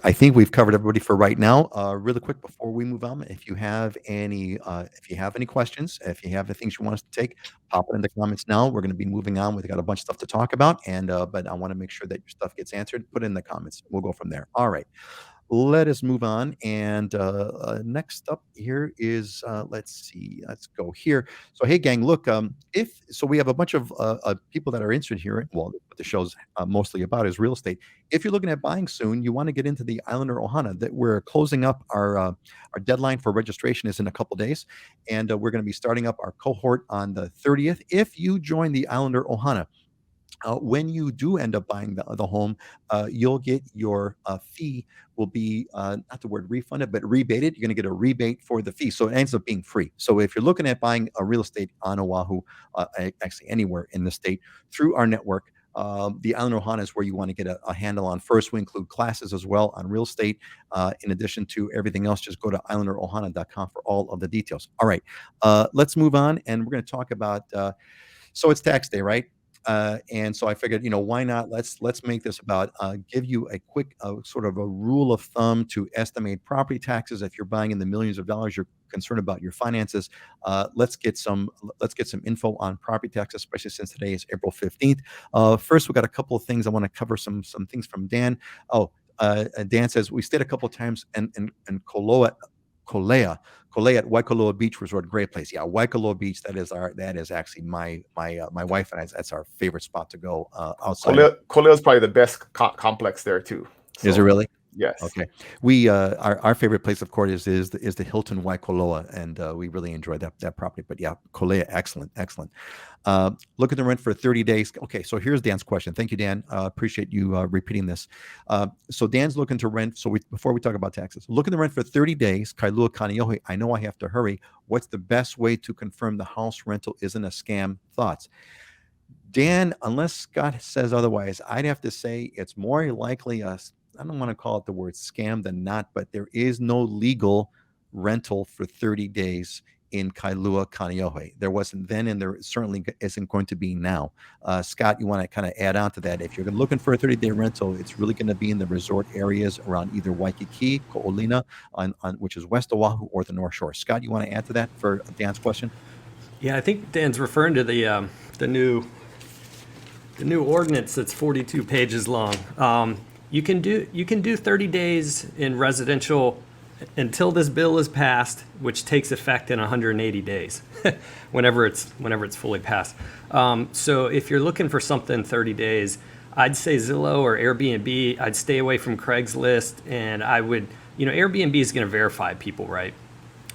I think we've covered everybody for right now. Really quick before we move on, if you have any questions, if you have the things you want us to take, pop it in the comments now. We're going to be moving on. We've got a bunch of stuff to talk about, but I want to make sure that your stuff gets answered. Put it in the comments. We'll go from there. All right. Let us move on. And next up here is, let's see, let's go here. So, hey, gang, look, we have a bunch of people that are interested here. Well, what the show's mostly about is real estate. If you're looking at buying soon, you want to get into the Islander Ohana. That we're closing up our deadline for registration is in a couple days, and we're going to be starting up our cohort on the 30th. If you join the Islander Ohana, when you do end up buying the home, you'll get your fee will be not the word refunded, but rebated. You're going to get a rebate for the fee. So it ends up being free. So if you're looking at buying a real estate on Oahu, actually anywhere in the state through our network, the Islander Ohana is where you want to get a handle on. First, we include classes as well on real estate. In addition to everything else, just go to islanderohana.com for all of the details. All right, let's move on. And we're going to talk about, so it's tax day, right? And so I figured, why not? Let's make this about give you a quick sort of a rule of thumb to estimate property taxes. If you're buying in the millions of dollars, you're concerned about your finances. Let's get some info on property taxes, especially since today is April 15th. First, we got a couple of things I want to cover. Some things from Dan. Dan says we stayed a couple of times in Kolea at Waikoloa Beach Resort, great place. Yeah, Waikoloa Beach. That is actually my wife and I. That's our favorite spot to go outside. Kolea is probably the best complex there too. So, is it really? Yes. Okay. We our favorite place, of course, is the Hilton Waikoloa, and we really enjoyed that property. But yeah, Kolea, excellent. Look at the rent for 30 days. Okay, so here's Dan's question. Thank you, Dan. Appreciate you repeating this. So Dan's looking to rent. So before we talk about taxes, looking to rent for 30 days. Kailua Kaneohe. I know I have to hurry. What's the best way to confirm the house rental isn't a scam? Thoughts? Dan, unless Scott says otherwise, I'd have to say it's more likely I don't want to call it the word scam than not, but there is no legal rental for 30 days in Kailua Kaneohe. There wasn't then, and there certainly isn't going to be now. Scott, you want to kind of add on to that? If you're looking for a 30-day rental, it's really going to be in the resort areas around either Waikiki, Ko'olina, on which is West Oahu, or the North Shore. Scott, you want to add to that for Dan's question? Yeah, I think Dan's referring to the new the new ordinance that's 42 pages long. You can do 30 days in residential until this bill is passed, which takes effect in 180 days, whenever it's fully passed. So if you're looking for something 30 days, I'd say Zillow or Airbnb. I'd stay away from Craigslist, and I would, Airbnb is going to verify people, right?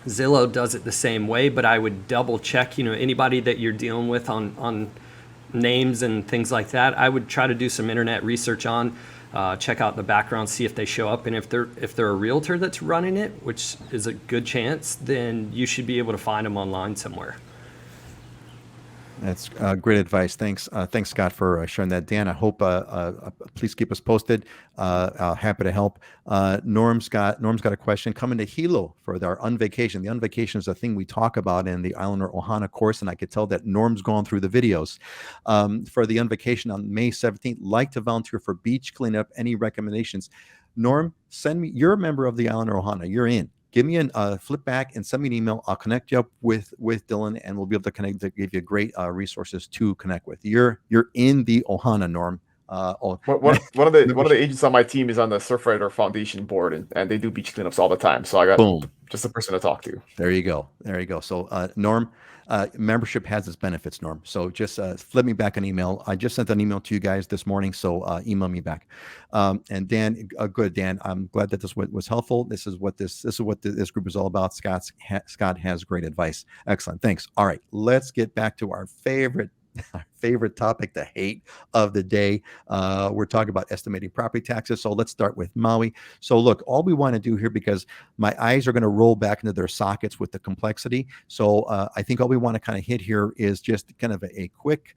Zillow does it the same way, but I would double check, anybody that you're dealing with on names and things like that. I would try to do some internet research on, check out the background, see if they show up, and if they're a realtor that's running it, which is a good chance, then you should be able to find them online somewhere. That's great advice. Thanks, Scott, for sharing that. Dan, I hope please keep us posted. Happy to help. Norm's got a question. Coming to Hilo for our unvacation. The unvacation is a thing we talk about in the Islander Ohana course, and I could tell that Norm's gone through the videos. For the unvacation on May 17th, like to volunteer for beach cleanup. Any recommendations? Norm, send me. You're a member of the Islander Ohana. You're in. Give me a flip back and send me an email. I'll connect you up with Dylan, and we'll be able to connect to give you great resources to connect with. You're in the Ohana, Norm. One of the agents on my team is on the Surfrider Foundation board, and they do beach cleanups all the time. So I got just a person to talk to. There you go. So Norm, membership has its benefits, Norm. So just flip me back an email. I just sent an email to you guys this morning, so email me back. And Dan, good Dan. I'm glad that this was helpful. This is what this group is all about. Scott has great advice. Excellent. Thanks. All right, let's get back to our favorite topic, the hate of the day. We're talking about estimating property taxes. So let's start with Maui. So look, all we want to do here, because my eyes are going to roll back into their sockets with the complexity. So I think all we want to kind of hit here is just kind of a quick,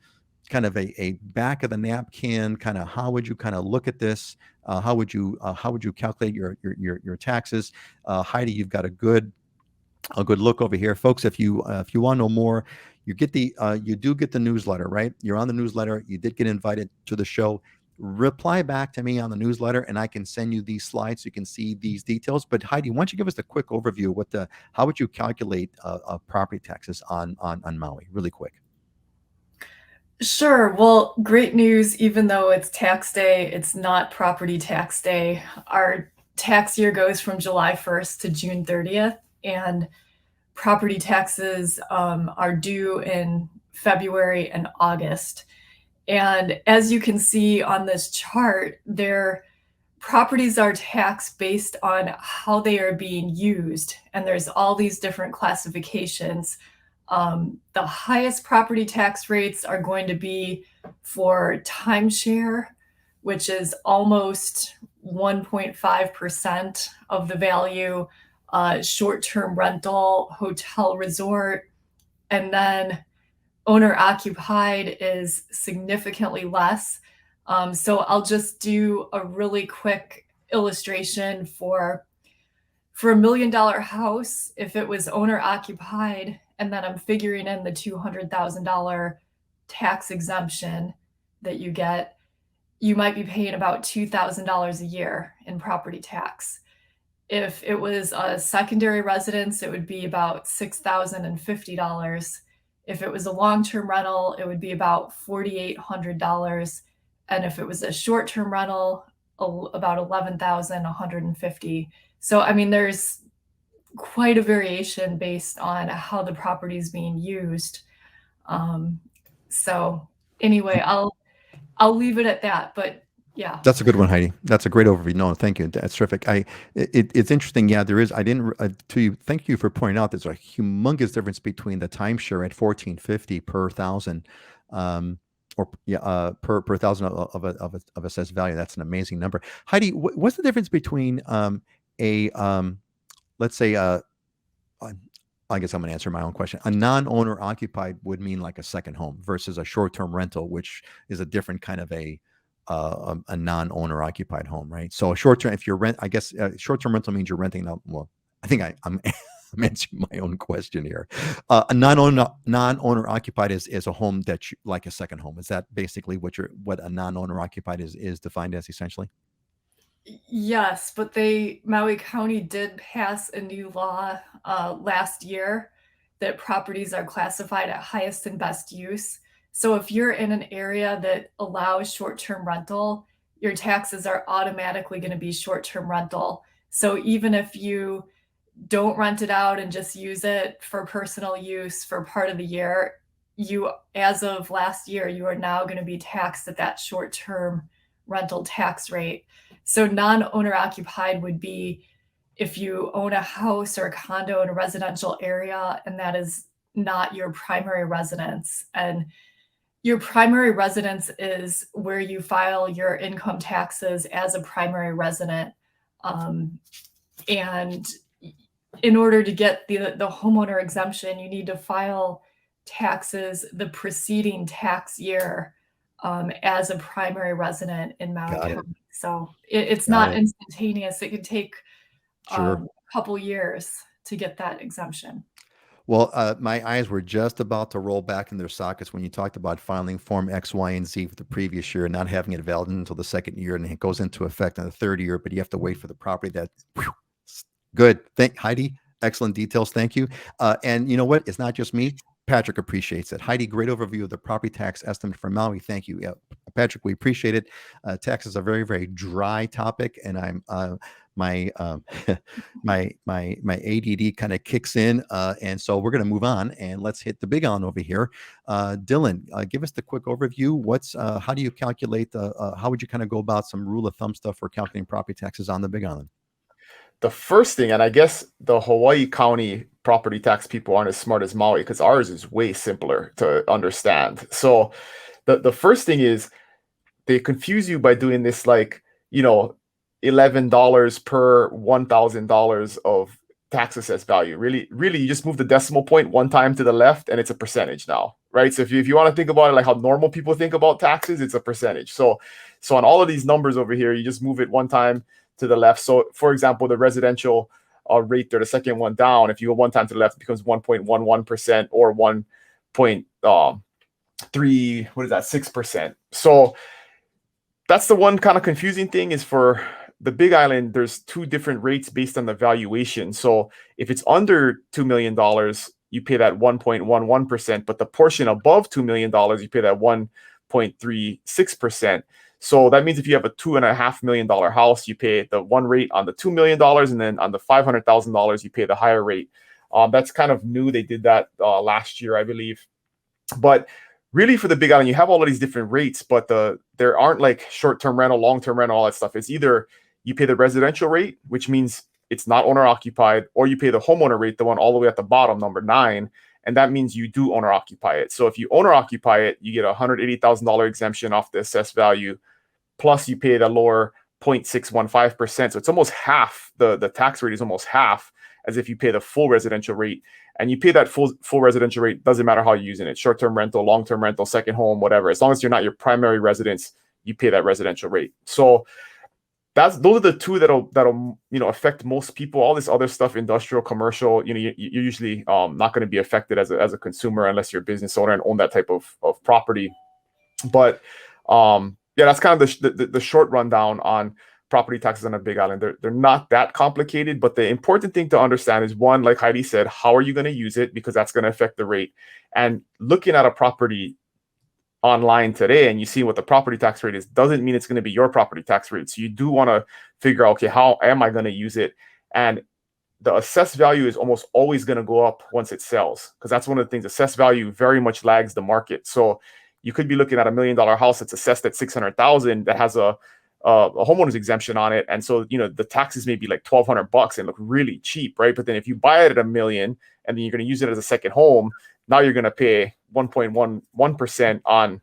kind of a back of the napkin, kind of how would you kind of look at this? How would you calculate your taxes? Heidi, you've got a good look over here, folks. If you want to know more, you do get the newsletter, right? You're on the newsletter. You did get invited to the show. Reply back to me on the newsletter, and I can send you these slides so you can see these details. But Heidi, why don't you give us a quick overview of how would you calculate property taxes on Maui, really quick? Sure. Well, great news. Even though it's tax day, it's not property tax day. Our tax year goes from July 1st to June 30th, and property taxes are due in February and August. And as you can see on this chart, their properties are taxed based on how they are being used. And there's all these different classifications. The highest property tax rates are going to be for timeshare, which is almost 1.5% of the value. Short-term rental, hotel resort, and then owner-occupied is significantly less. So I'll just do a really quick illustration for $1 million house. If it was owner-occupied, and then I'm figuring in the $200,000 tax exemption that you get, you might be paying about $2,000 a year in property tax. If it was a secondary residence, it would be about $6,050. If it was a long-term rental, it would be about $4,800. And if it was a short-term rental, about $11,150. So, I mean, there's quite a variation based on how the property is being used. So anyway, I'll leave it at that, but yeah. That's a good one, Heidi. That's a great overview. No, thank you. That's terrific. It's interesting. Yeah, there is. Thank you for pointing out. There's a humongous difference between the timeshare at $1,450 per thousand, per thousand of assessed value. That's an amazing number. Heidi, what's the difference between let's say I guess I'm going to answer my own question. A non-owner occupied would mean like a second home versus a short-term rental, which is a different kind of a non-owner occupied home, right? So a short-term, if you're short-term rental means you're renting out. Well, I think I'm answering my own question here. A non-owner occupied is a home that like a second home. Is that basically what a non-owner occupied is defined as essentially? Yes, but Maui County did pass a new law last year that properties are classified at highest and best use. So if you're in an area that allows short-term rental, your taxes are automatically going to be short-term rental. So even if you don't rent it out and just use it for personal use for part of the year, you, as of last year, you are now going to be taxed at that short-term rental tax rate. So non-owner occupied would be if you own a house or a condo in a residential area and that is not your primary residence. And your primary residence is where you file your income taxes as a primary resident. And in order to get the homeowner exemption, you need to file taxes the preceding tax year as a primary resident in Maui Got it. County. So it's Got not it. instantaneous. It could take Sure. a couple years to get that exemption. Well, my eyes were just about to roll back in their sockets when you talked about filing Form X, Y, and Z for the previous year and not having it valid until the second year, and it goes into effect in the third year, but you have to wait for the property that. Whew, good. Thank Heidi. Excellent details. Thank you. And you know what? It's not just me. Patrick appreciates it. Heidi, great overview of the property tax estimate for Maui. Thank you. Yeah, Patrick, we appreciate it. Taxes are a very, very dry topic, and I'm my my ADD kind of kicks in, and so we're going to move on and let's hit the big on over here. Dylan, give us the quick overview. What's how do you calculate the how would you kind of go about some rule of thumb stuff for calculating property taxes on the Big Island? The first thing, and I guess the Hawaii County property tax people aren't as smart as Maui because ours is way simpler to understand. So the first thing is they confuse you by doing this, like, you know, $11 per $1,000 of tax assessed value. Really, you just move the decimal point one time to the left and it's a percentage now, right? So if you want to think about it like how normal people think about taxes, it's a percentage. So on all of these numbers over here, you just move it one time to the left. So for example, the residential rate there, the second one down, if you go one time to the left, it becomes 1.11% or 1.3, what is that, 6%. So that's the one kind of confusing thing is for the Big Island, there's two different rates based on the valuation. So if it's under $2 million, you pay that 1.11%, but the portion above $2 million, you pay that 1.36%. So that means if you have a $2.5 million house, you pay the one rate on the $2 million, and then on the $500,000, you pay the higher rate. That's kind of new. They did that last year, I believe. But really, for the Big Island, you have all of these different rates, but there aren't like short-term rental, long-term rental, all that stuff. It's either you pay the residential rate, which means it's not owner-occupied, or you pay the homeowner rate, the one all the way at the bottom, number 9, and that means you do owner-occupy it. So if you owner-occupy it, you get a $180,000 exemption off the assessed value, plus you pay the lower 0.615%. So it's almost half, the tax rate is almost half as if you pay the full residential rate. And you pay that full residential rate, doesn't matter how you're using it, short-term rental, long-term rental, second home, whatever. As long as you're not your primary residence, you pay that residential rate. So those are the two that'll affect most people. All this other stuff, industrial, commercial, you're usually not going to be affected as a consumer unless you're a business owner and own that type of property. But yeah, that's kind of the short rundown on property taxes on a Big Island. They're not that complicated, but the important thing to understand is, one, like Heidi said, how are you going to use it? Because that's going to affect the rate. And looking at a property online today and you see what the property tax rate is doesn't mean it's going to be your property tax rate. So you do want to figure out, okay, how am I going to use it? And the assessed value is almost always going to go up once it sells, because that's one of the things. Assessed value very much lags the market. So you could be looking at $1 million house that's assessed at $600,000 that has a homeowner's exemption on it, and so the taxes may be like $1,200 and look really cheap, right? But then if you buy it at $1 million and then you're going to use it as a second home, now you're going to pay 1.11% on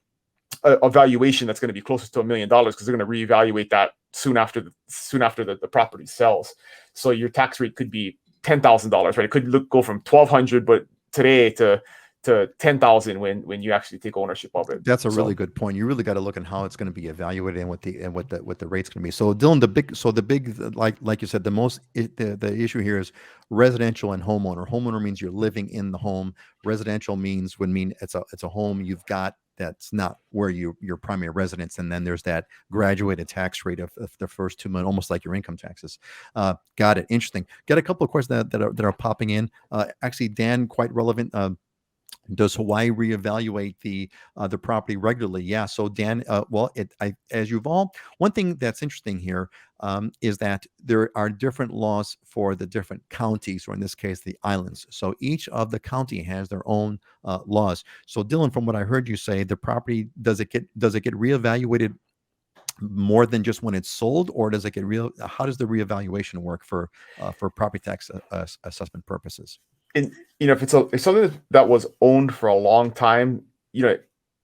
a valuation that's going to be closer to $1 million, because they're going to reevaluate that soon after the property sells. So your tax rate could be $10,000, right? It could go from $1,200, but today to $10,000 when you actually take ownership of it. That's a really good point. You really got to look at how it's going to be evaluated and what the rate's going to be. So Dylan, the big like you said, the issue here is residential and homeowner. Homeowner means you're living in the home. Residential means it's a home you've got that's not where your primary residence, and then there's that graduated tax rate of the first 2 million, almost like your income taxes. Got it. Interesting. Got a couple of questions that are popping in. Actually, Dan, quite relevant. Does Hawaii reevaluate the property regularly? Yeah. So Dan, well, as you've all, one thing that's interesting here is that there are different laws for the different counties, or in this case, the islands. So each of the county has their own laws. So Dylan, from what I heard you say, the property does it get reevaluated more than just when it's sold, or does it get real? How does the reevaluation work for property tax assessment purposes? And if it's something that was owned for a long time, the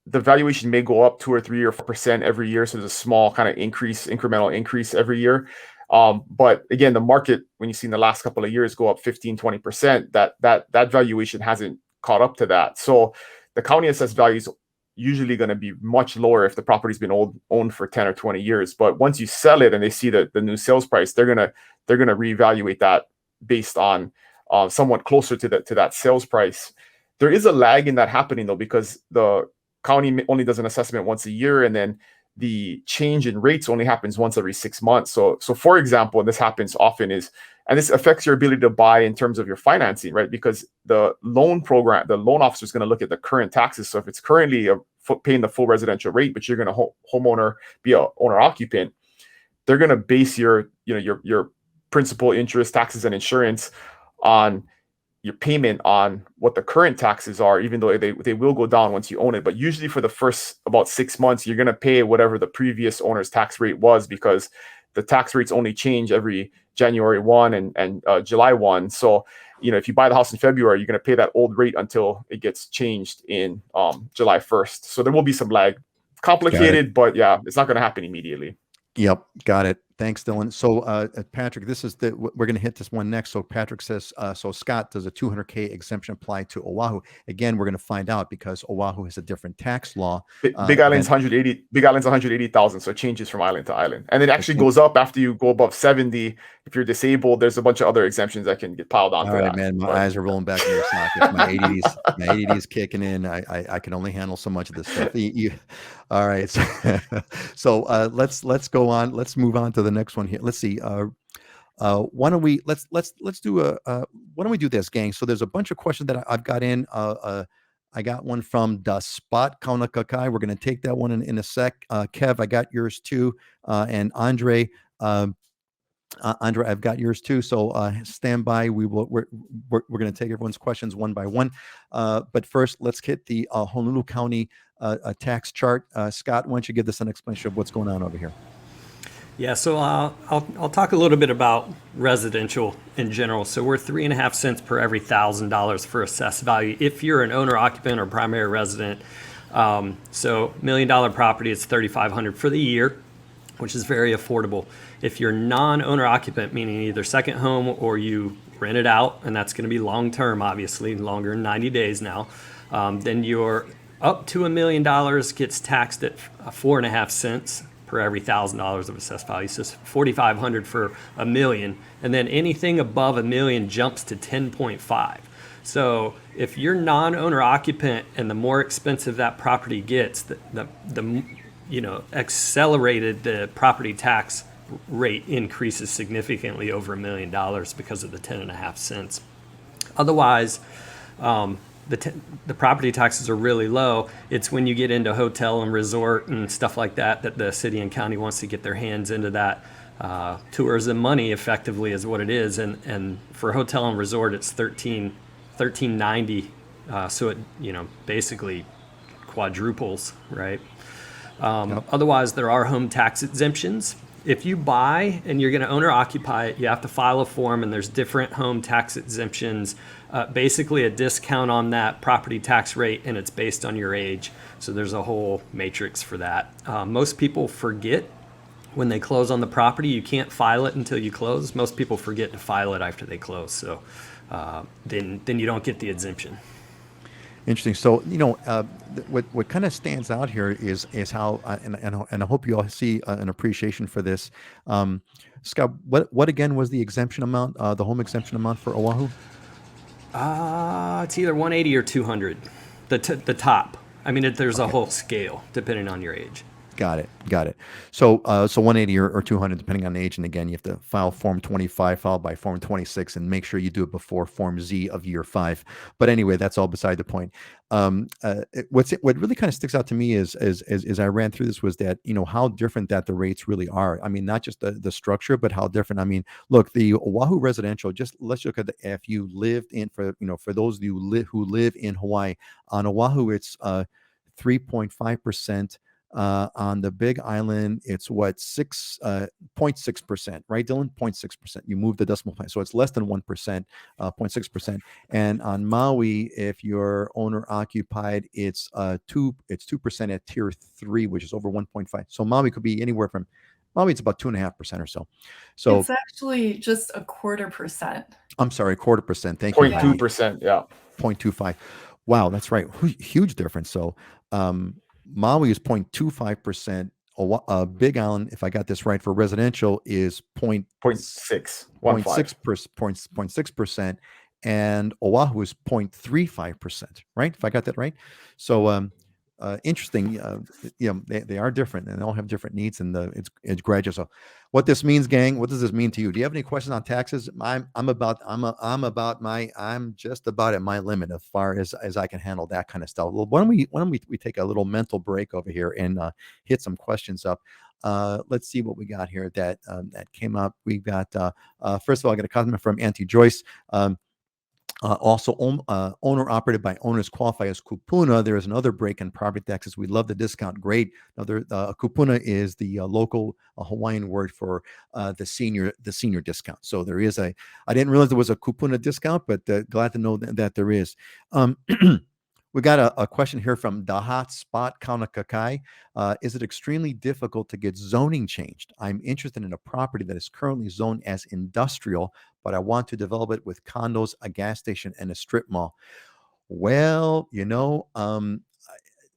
valuation may go up 2 or 3 or 4% every year. So there's a small kind of incremental increase every year. But again, the market, when you see in the last couple of years go up 15-20%, that valuation hasn't caught up to that. So the county assessed value is usually going to be much lower if the property's been owned for 10 or 20 years. But once you sell it and they see the new sales price, they're gonna reevaluate that based on somewhat closer to that sales price. There is a lag in that happening though, because the county only does an assessment once a year, and then the change in rates only happens once every 6 months. So for example, and this happens often, and this affects your ability to buy in terms of your financing, right? Because the loan officer is going to look at the current taxes. So if it's currently paying the full residential rate, but you're going to homeowner be a owner occupant, they're going to base your principal, interest, taxes, and insurance on your payment on what the current taxes are, even though they will go down once you own it. But usually for the first about 6 months, you're going to pay whatever the previous owner's tax rate was, because the tax rates only change every January 1 and July 1. So, if you buy the house in February, you're going to pay that old rate until it gets changed in July 1st. So there will be some lag. Complicated, but yeah, it's not going to happen immediately. Yep, got it. Thanks, Dylan. So, Patrick, we're going to hit this one next. So, Patrick says, so Scott, does a $200K exemption apply to Oahu? Again, we're going to find out, because Oahu has a different tax law. Big Island's 180. Big Island's 180,000. So it changes from island to island, and it actually goes up after you go above 70. If you're disabled, there's a bunch of other exemptions that can get piled onto that. All right, man. My eyes are rolling back in their sockets. My ADD is kicking in. I can only handle so much of this stuff. All right. So let's go on. Let's move on to the next one here. Let's see. Why don't we do this, gang? So there's a bunch of questions that I've got in. I got one from Da Spot Kaunakakai. We're going to take that one in a sec. Kev, I got yours too. And Andre, I've got yours too. So stand by. We're going to take everyone's questions one by one. But first, let's hit the Honolulu County tax chart. Scott, why don't you give us an explanation of what's going on over here? Yeah, so I'll talk a little bit about residential in general. So we're 3.5 cents per every $1,000 for assessed value if you're an owner occupant or primary resident. So $1 million property, it's $3,500 for the year, which is very affordable. If you're non-owner occupant, meaning either second home or you rent it out, and that's going to be long term, obviously longer than 90 days now, then you're up to $1 million gets taxed at 4.5 cents per every $1,000 of assessed value. So $4,500 for $1 million, and then anything above $1 million jumps to 10.5. So if you're non-owner occupant and the more expensive that property gets, the accelerated the property tax rate increases significantly over $1 million because of the 10.5 cents. Otherwise, the property taxes are really low. It's when you get into hotel and resort and stuff like that the city and county wants to get their hands into that. Tourism money effectively is what it is, and for hotel and resort it's $13.90. So it basically quadruples, right? Yep. Otherwise, there are home tax exemptions. If you buy and you're going to own or occupy it, you have to file a form, and there's different home tax exemptions. Basically, a discount on that property tax rate, and it's based on your age. So there's a whole matrix for that. Most people forget when they close on the property. You can't file it until you close. Most people forget to file it after they close. So then you don't get the exemption. Interesting. So what kind of stands out here is how and I hope you all see an appreciation for this. Scott, what again was the exemption amount? The home exemption amount for Oahu? It's either 180 or 200. The top. I mean, there's a whole scale depending on your age. Got it. Got it. So, so 180 or 200, depending on the age. And again, you have to file Form 25, followed by Form 26, and make sure you do it before Form Z of year 5. But anyway, that's all beside the point. What really kind of sticks out to me is, as I ran through this, was that, you know, how different that the rates really are. I mean, not just the structure, but how different. I mean, look, the Oahu residential, just let's look at the, if you lived in, for, you know, for those of you who live in Hawaii, on Oahu, it's 3.5%. On the Big Island, it's what, 0.6%, right, Dylan? 0.6%. You move the decimal point, so it's less than 1%, 0.6%. And on Maui, if you're owner occupied, it's 2% at tier 3, which is over 1.5. So Maui could be anywhere from, Maui it's about 2.5% or so. So It's actually just 0.25%. I'm sorry, 0.25%. Thank you. 0.2%. Yeah. 0.25. Wow, that's right. Huge difference. So Maui is 0.25%. Big Island, if I got this right, for residential is 0.6%, and Oahu is 0.35%, right? If I got that right. So interesting. You know, they are different, and they all have different needs, and it's gradual. So what this means, gang, what does this mean to you? Do you have any questions on taxes? I'm just about at my limit as far as I can handle that kind of stuff. Well, why don't we take a little mental break over here and hit some questions up. Let's see what we got here that came up. We got first of all, I got a comment from Auntie Joyce. Also, owner operated by owners qualify as kupuna. There is another break in property taxes. We love the discount. Great. Another kupuna is the local Hawaiian word for the senior discount. So there is I didn't realize there was a kupuna discount, but glad to know that there is. We got a question here from Dahat Spot Kaunakakai. Is it extremely difficult to get zoning changed? I'm interested in a property that is currently zoned as industrial, but I want to develop it with condos, a gas station, and a strip mall. Well, you know,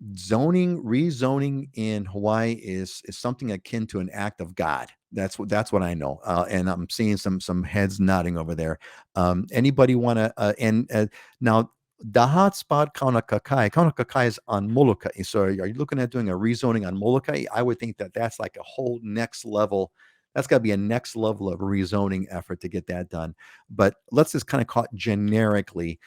rezoning in Hawaii is something akin to an act of God. That's what I know, and I'm seeing some heads nodding over there. Anybody want to? Now, Dahat Spot Kaunakakai. Kaunakakai is on Molokai. So are you looking at doing a rezoning on Molokai? I would think that's like a whole next level. That's got to be a next level of rezoning effort to get that done. But let's just kind of call it generically,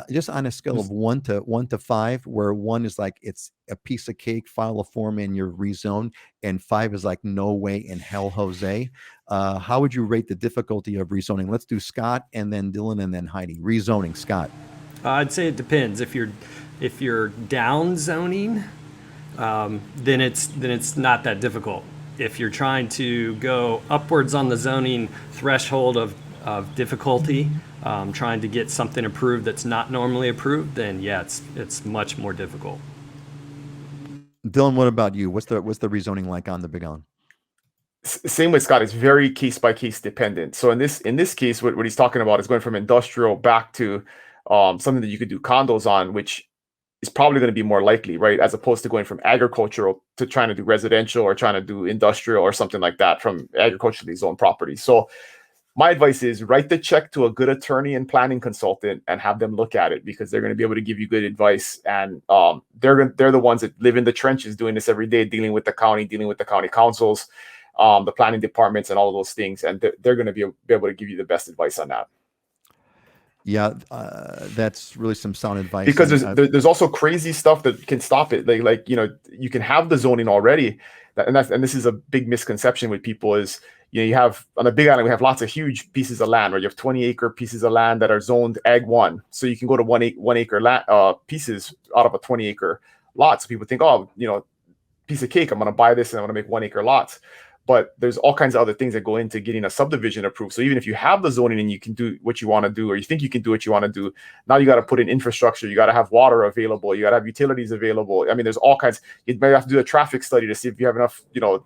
just on a scale of 1 to 5, where 1 is like it's a piece of cake, file a form and you're rezoned, and 5 is like no way in hell, Jose. How would you rate the difficulty of rezoning? Let's do Scott and then Dylan and then Heidi. Rezoning, Scott. I'd say it depends. If you're down zoning, then it's not that difficult. If you're trying to go upwards on the zoning threshold of difficulty, trying to get something approved that's not normally approved, then yeah, it's much more difficult. Dylan, what about you? What's the rezoning like on the Big Island? Same with Scott. It's very case by case dependent. So in this case, what he's talking about is going from industrial back to something that you could do condos on, which is probably going to be more likely, right? As opposed to going from agricultural to trying to do residential or trying to do industrial or something like that from agriculturally zoned property. So my advice is write the check to a good attorney and planning consultant and have them look at it, because they're going to be able to give you good advice. And they're the ones that live in the trenches doing this every day, dealing with the county councils, the planning departments and all of those things. And they're going to be able to give you the best advice on that. Yeah, that's really some sound advice. Because there's also crazy stuff that can stop it. Like you know, you can have the zoning already, and this is a big misconception with people is, you know, you have on the Big Island, we have lots of huge pieces of land, where you have 20-acre pieces of land that are zoned Ag 1. So you can go to one acre pieces out of a 20-acre lot. So people think, oh, you know, piece of cake, I'm going to buy this and I'm going to make 1 acre lots. But there's all kinds of other things that go into getting a subdivision approved. So even if you have the zoning and you can do what you want to do, or you think you can do what you want to do, now you got to put in infrastructure. You got to have water available. You got to have utilities available. I mean, there's all kinds. You may have to do a traffic study to see if you have enough, you know,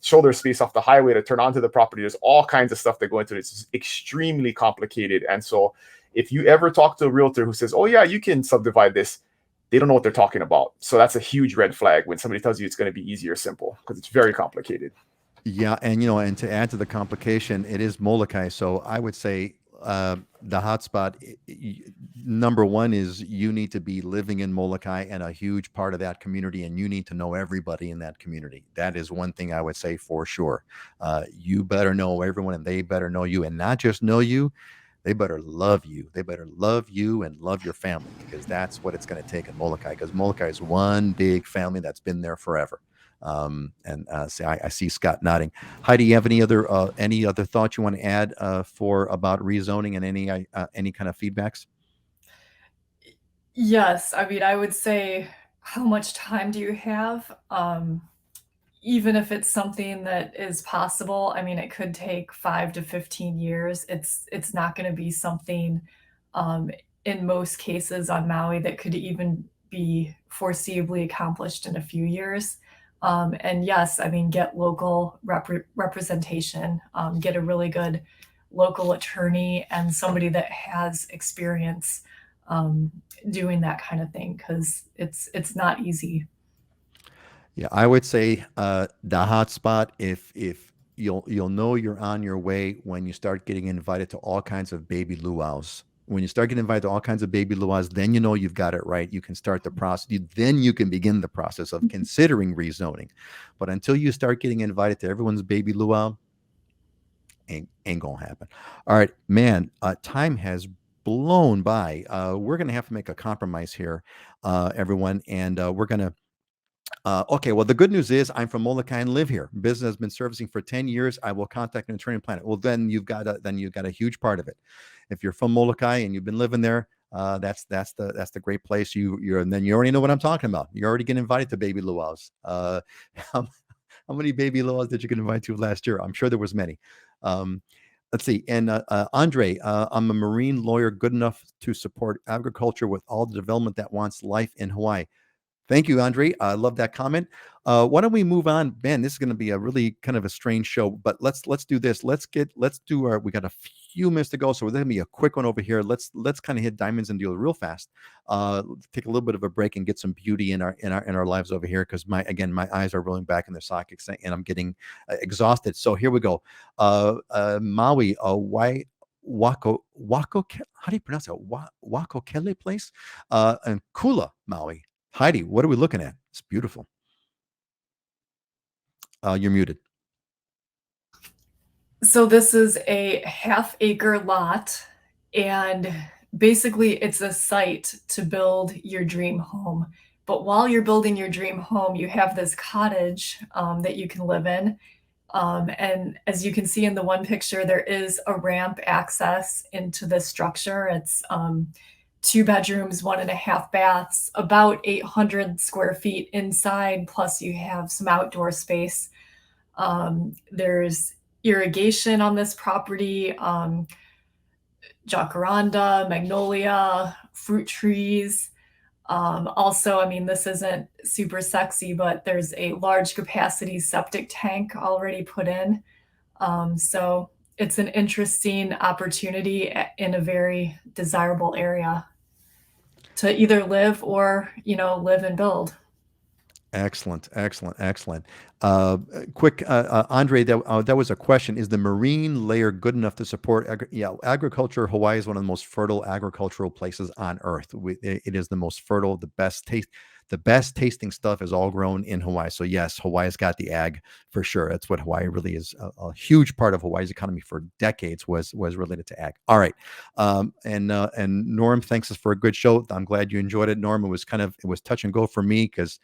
shoulder space off the highway to turn onto the property. There's all kinds of stuff that go into it. It's extremely complicated. And so if you ever talk to a realtor who says, oh yeah, you can subdivide this, they don't know what they're talking about. So that's a huge red flag when somebody tells you it's going to be easy or simple, because it's very complicated. Yeah, and you know, and to add to the complication, it is Molokai. So I would say the hotspot, number one is you need to be living in Molokai and a huge part of that community, and you need to know everybody in that community. That is one thing I would say for sure. You better know everyone, and they better know you, and not just know you. They better love you. They better love you and love your family, because that's what it's going to take in Molokai, because Molokai is one big family that's been there forever. I see Scott nodding. Heidi, you have any other thoughts you want to add about rezoning and any kind of feedbacks? Yes, I mean, I would say, how much time do you have? Even if it's something that is possible, I mean, it could take 5 to 15 years. It's not going to be something, um, in most cases on Maui, that could even be foreseeably accomplished in a few years. And yes, I mean, get local representation, get a really good local attorney and somebody that has experience um, doing that kind of thing, because it's not easy. Yeah, I would say the hot spot, if you'll know you're on your way when you start getting invited to all kinds of baby luau's. When you start getting invited to all kinds of baby luau's, then you know you've got it right. You can start the process. Then you can begin the process of considering rezoning. But until you start getting invited to everyone's baby luau, ain't gonna happen. All right, man. Time has blown by. We're gonna have to make a compromise here, everyone, and we're gonna. Okay, well, the good news is I'm from Molokai and live here. Business has been servicing for 10 years. I will contact an attorney and plan it. Well, then you've got a huge part of it. If you're from Molokai and you've been living there, that's the great place. And then you already know what I'm talking about. You already get invited to baby luau's. How, how many baby luau's did you get invited to last year? I'm sure there was many. Let's see. And Andre, I'm a marine lawyer good enough to support agriculture with all the development that wants life in Hawaii. Thank you, Andre. I love that comment. Why don't we move on, Ben? This is going to be a really kind of a strange show, but let's do this. We got a few minutes to go, so there's going to be a quick one over here. Let's kind of hit diamonds and deal real fast. Take a little bit of a break and get some beauty in our lives over here, because my eyes are rolling back in their sockets and I'm getting exhausted. So here we go. Maui, Wako, how do you pronounce it? Wakokele place, and Kula, Maui. Heidi, what are we looking at? It's beautiful. You're muted. So this is a half-acre lot, and basically it's a site to build your dream home. But while you're building your dream home, you have this cottage that you can live in. And as you can see in the one picture, there is a ramp access into this structure. It's 2 bedrooms, 1.5 baths, about 800 square feet inside, plus you have some outdoor space. There's irrigation on this property, jacaranda, magnolia, fruit trees. Also, I mean, this isn't super sexy, but there's a large capacity septic tank already put in. So it's an interesting opportunity in a very desirable area to either live or, live and build. Excellent. Quick, Andre, that was a question. Is the marine layer good enough to support? Agriculture. Hawaii is one of the most fertile agricultural places on earth. It is the most fertile, the best tasting stuff is all grown in Hawaii. So yes, Hawaii's got the ag for sure. That's what Hawaii really is. A huge part of Hawaii's economy for decades was related to ag. All right. And Norm, thanks us for a good show. I'm glad you enjoyed it. Norm, it was touch and go for me, because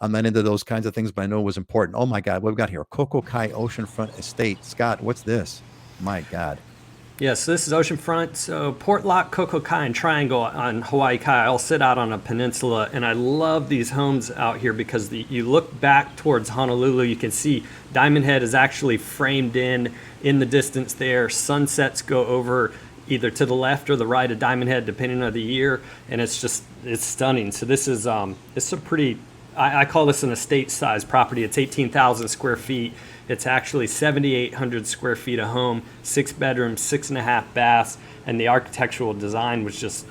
I'm not into those kinds of things, but I know it was important. Oh my God, what we got here? Koko Kai Oceanfront Estate. Scott, what's this? My God. Yeah, so this is Oceanfront. So Port Lock, Koko Kai, and Triangle on Hawaii Kai all sit out on a peninsula, and I love these homes out here because you look back towards Honolulu, you can see Diamond Head is actually framed in the distance there. Sunsets go over either to the left or the right of Diamond Head, depending on the year, and it's stunning. So this is it's a pretty, I call this an estate size property. It's 18,000 square feet. It's actually 7,800 square feet of home, 6 bedrooms, 6.5 baths, and the architectural design was just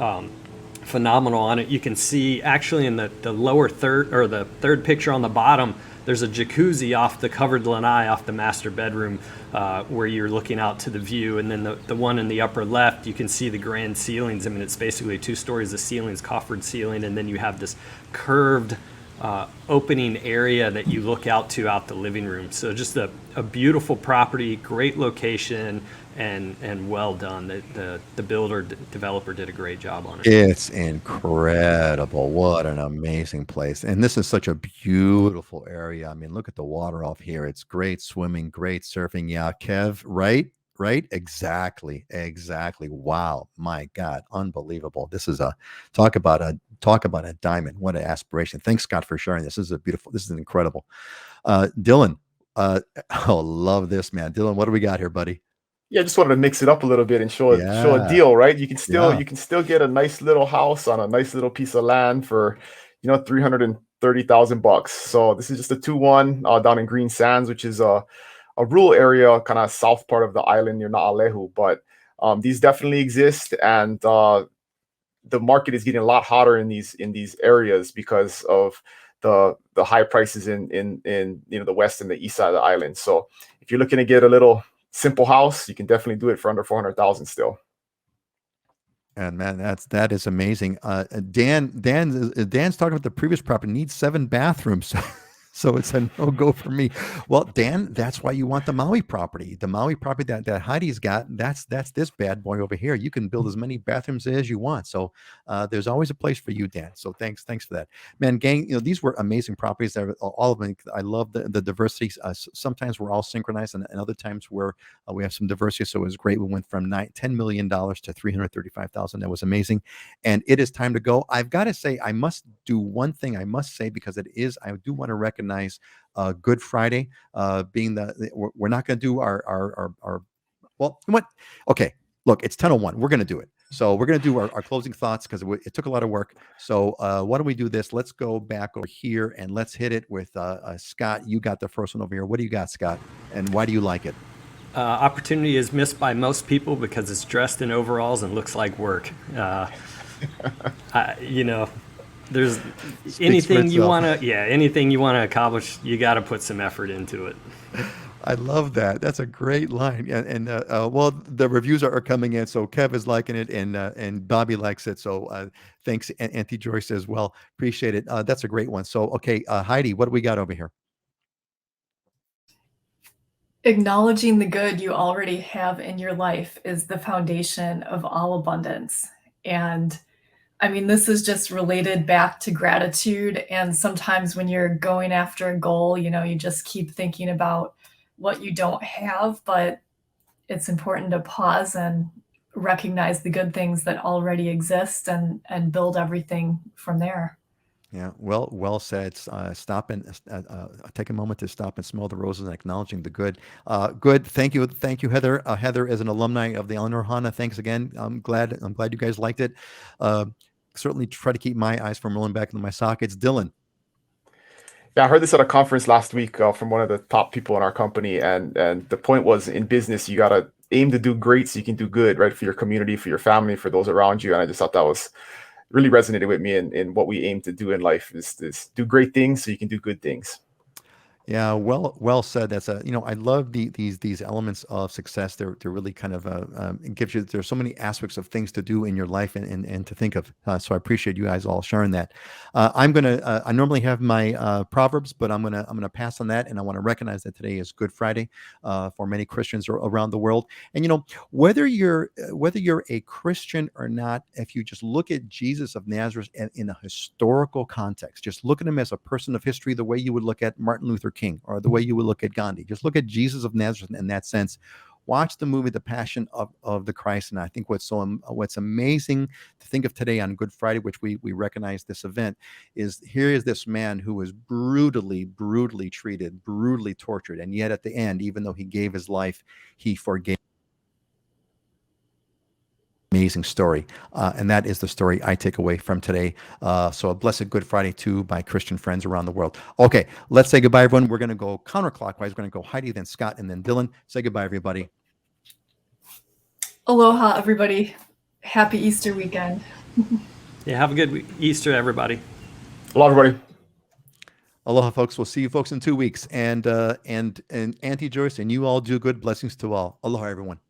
phenomenal on it. You can see actually in the lower third, or the third picture on the bottom, there's a jacuzzi off the covered lanai off the master bedroom, where you're looking out to the view. And then the one in the upper left, you can see the grand ceilings. I mean, it's basically 2 stories of ceilings, coffered ceiling, and then you have this curved opening area that you look out to out the living room. So just a beautiful property, great location, and well done. The builder developer did a great job on it. It's incredible. What an amazing place. And this is such a beautiful area. I mean, look at the water off here. It's great swimming, great surfing. Yeah, Kev, right? Right? Exactly. Wow. My God. Unbelievable. This is talk about a diamond. What an aspiration. Thanks, Scott, for sharing this. This is incredible. Dylan, love this, man. Dylan, what do we got here, buddy? Yeah, just wanted to mix it up a little bit and show a deal, right? You can still get a nice little house on a nice little piece of land for, $330,000. So this is just a 2-1 down in Greensands, which is a rural area, kind of south part of the island near Na'alehu. But these definitely exist, and the market is getting a lot hotter in these areas because of the high prices in the west and the east side of the island. So if you're looking to get a little simple house, you can definitely do it for under 400,000 still. And man, that is amazing. Dan's talking about the previous property needs 7 bathrooms. So it's a no-go for me. Well, Dan, that's why you want the Maui property. The Maui property that Heidi's got, that's this bad boy over here. You can build as many bathrooms as you want. So there's always a place for you, Dan. So thanks for that. Man, gang, these were amazing properties. All of them. I love the diversity. Sometimes we're all synchronized, and other times where we have some diversity. So it was great. We went from $10 million to $335,000. That was amazing. And it is time to go. I've got to say, I must do one thing. I must say, because I do want to recognize Good Friday, being we're not going to do our well, what? Okay, look, it's 10:01. We're going to do it. So we're going to do our closing thoughts because it took a lot of work. So why don't we do this? Let's go back over here and let's hit it with Scott. You got the first one over here. What do you got, Scott? And why do you like it? Opportunity is missed by most people because it's dressed in overalls and looks like work. There's anything you want to accomplish, you got to put some effort into it. I love that. That's a great line. And well, the reviews are coming in. So Kev is liking it, and Bobby likes it. So thanks, Auntie Joyce as well. Appreciate it. That's a great one. So okay, Heidi, what do we got over here? Acknowledging the good you already have in your life is the foundation of all abundance. And I mean, this is just related back to gratitude. And sometimes when you're going after a goal, you just keep thinking about what you don't have, but it's important to pause and recognize the good things that already exist and build everything from there. Yeah, well said. Stop and take a moment to stop and smell the roses and acknowledging the good. Good. Thank you, Heather. Heather is an alumni of the Islander Ohana. Thanks again. I'm glad you guys liked it. Certainly try to keep my eyes from rolling back into my sockets. Dylan. Yeah, I heard this at a conference last week from one of the top people in our company, and the point was, in business, you gotta aim to do great so you can do good, right, for your community, for your family, for those around you. And I just thought that was really resonated with me in what we aim to do in life is do great things so you can do good things. Yeah, well said. That's I love these elements of success. They're really kind of it gives you. There's so many aspects of things to do in your life and to think of. So I appreciate you guys all sharing that. I normally have my proverbs, but I'm gonna pass on that, and I want to recognize that today is Good Friday for many Christians around the world. And whether you're a Christian or not, if you just look at Jesus of Nazareth in a historical context, just look at him as a person of history, the way you would look at Martin Luther King, or the way you would look at Gandhi. Just look at Jesus of Nazareth in that sense. Watch the movie The Passion of the Christ. And I think what's amazing to think of today on Good Friday, which we recognize this event, is here is this man who was brutally treated, brutally tortured. And yet at the end, even though he gave his life, he forgave. Amazing story. And that is the story I take away from today. So a blessed Good Friday to my Christian friends around the world. Okay, let's say goodbye, everyone. We're going to go counterclockwise. We're going to go Heidi, then Scott, and then Dylan. Say goodbye, everybody. Aloha, everybody. Happy Easter weekend. Yeah, have a good Easter, everybody. Hello, everybody. Aloha, folks. We'll see you folks in 2 weeks. And Auntie Joyce, and you all do good. Blessings to all. Aloha, everyone.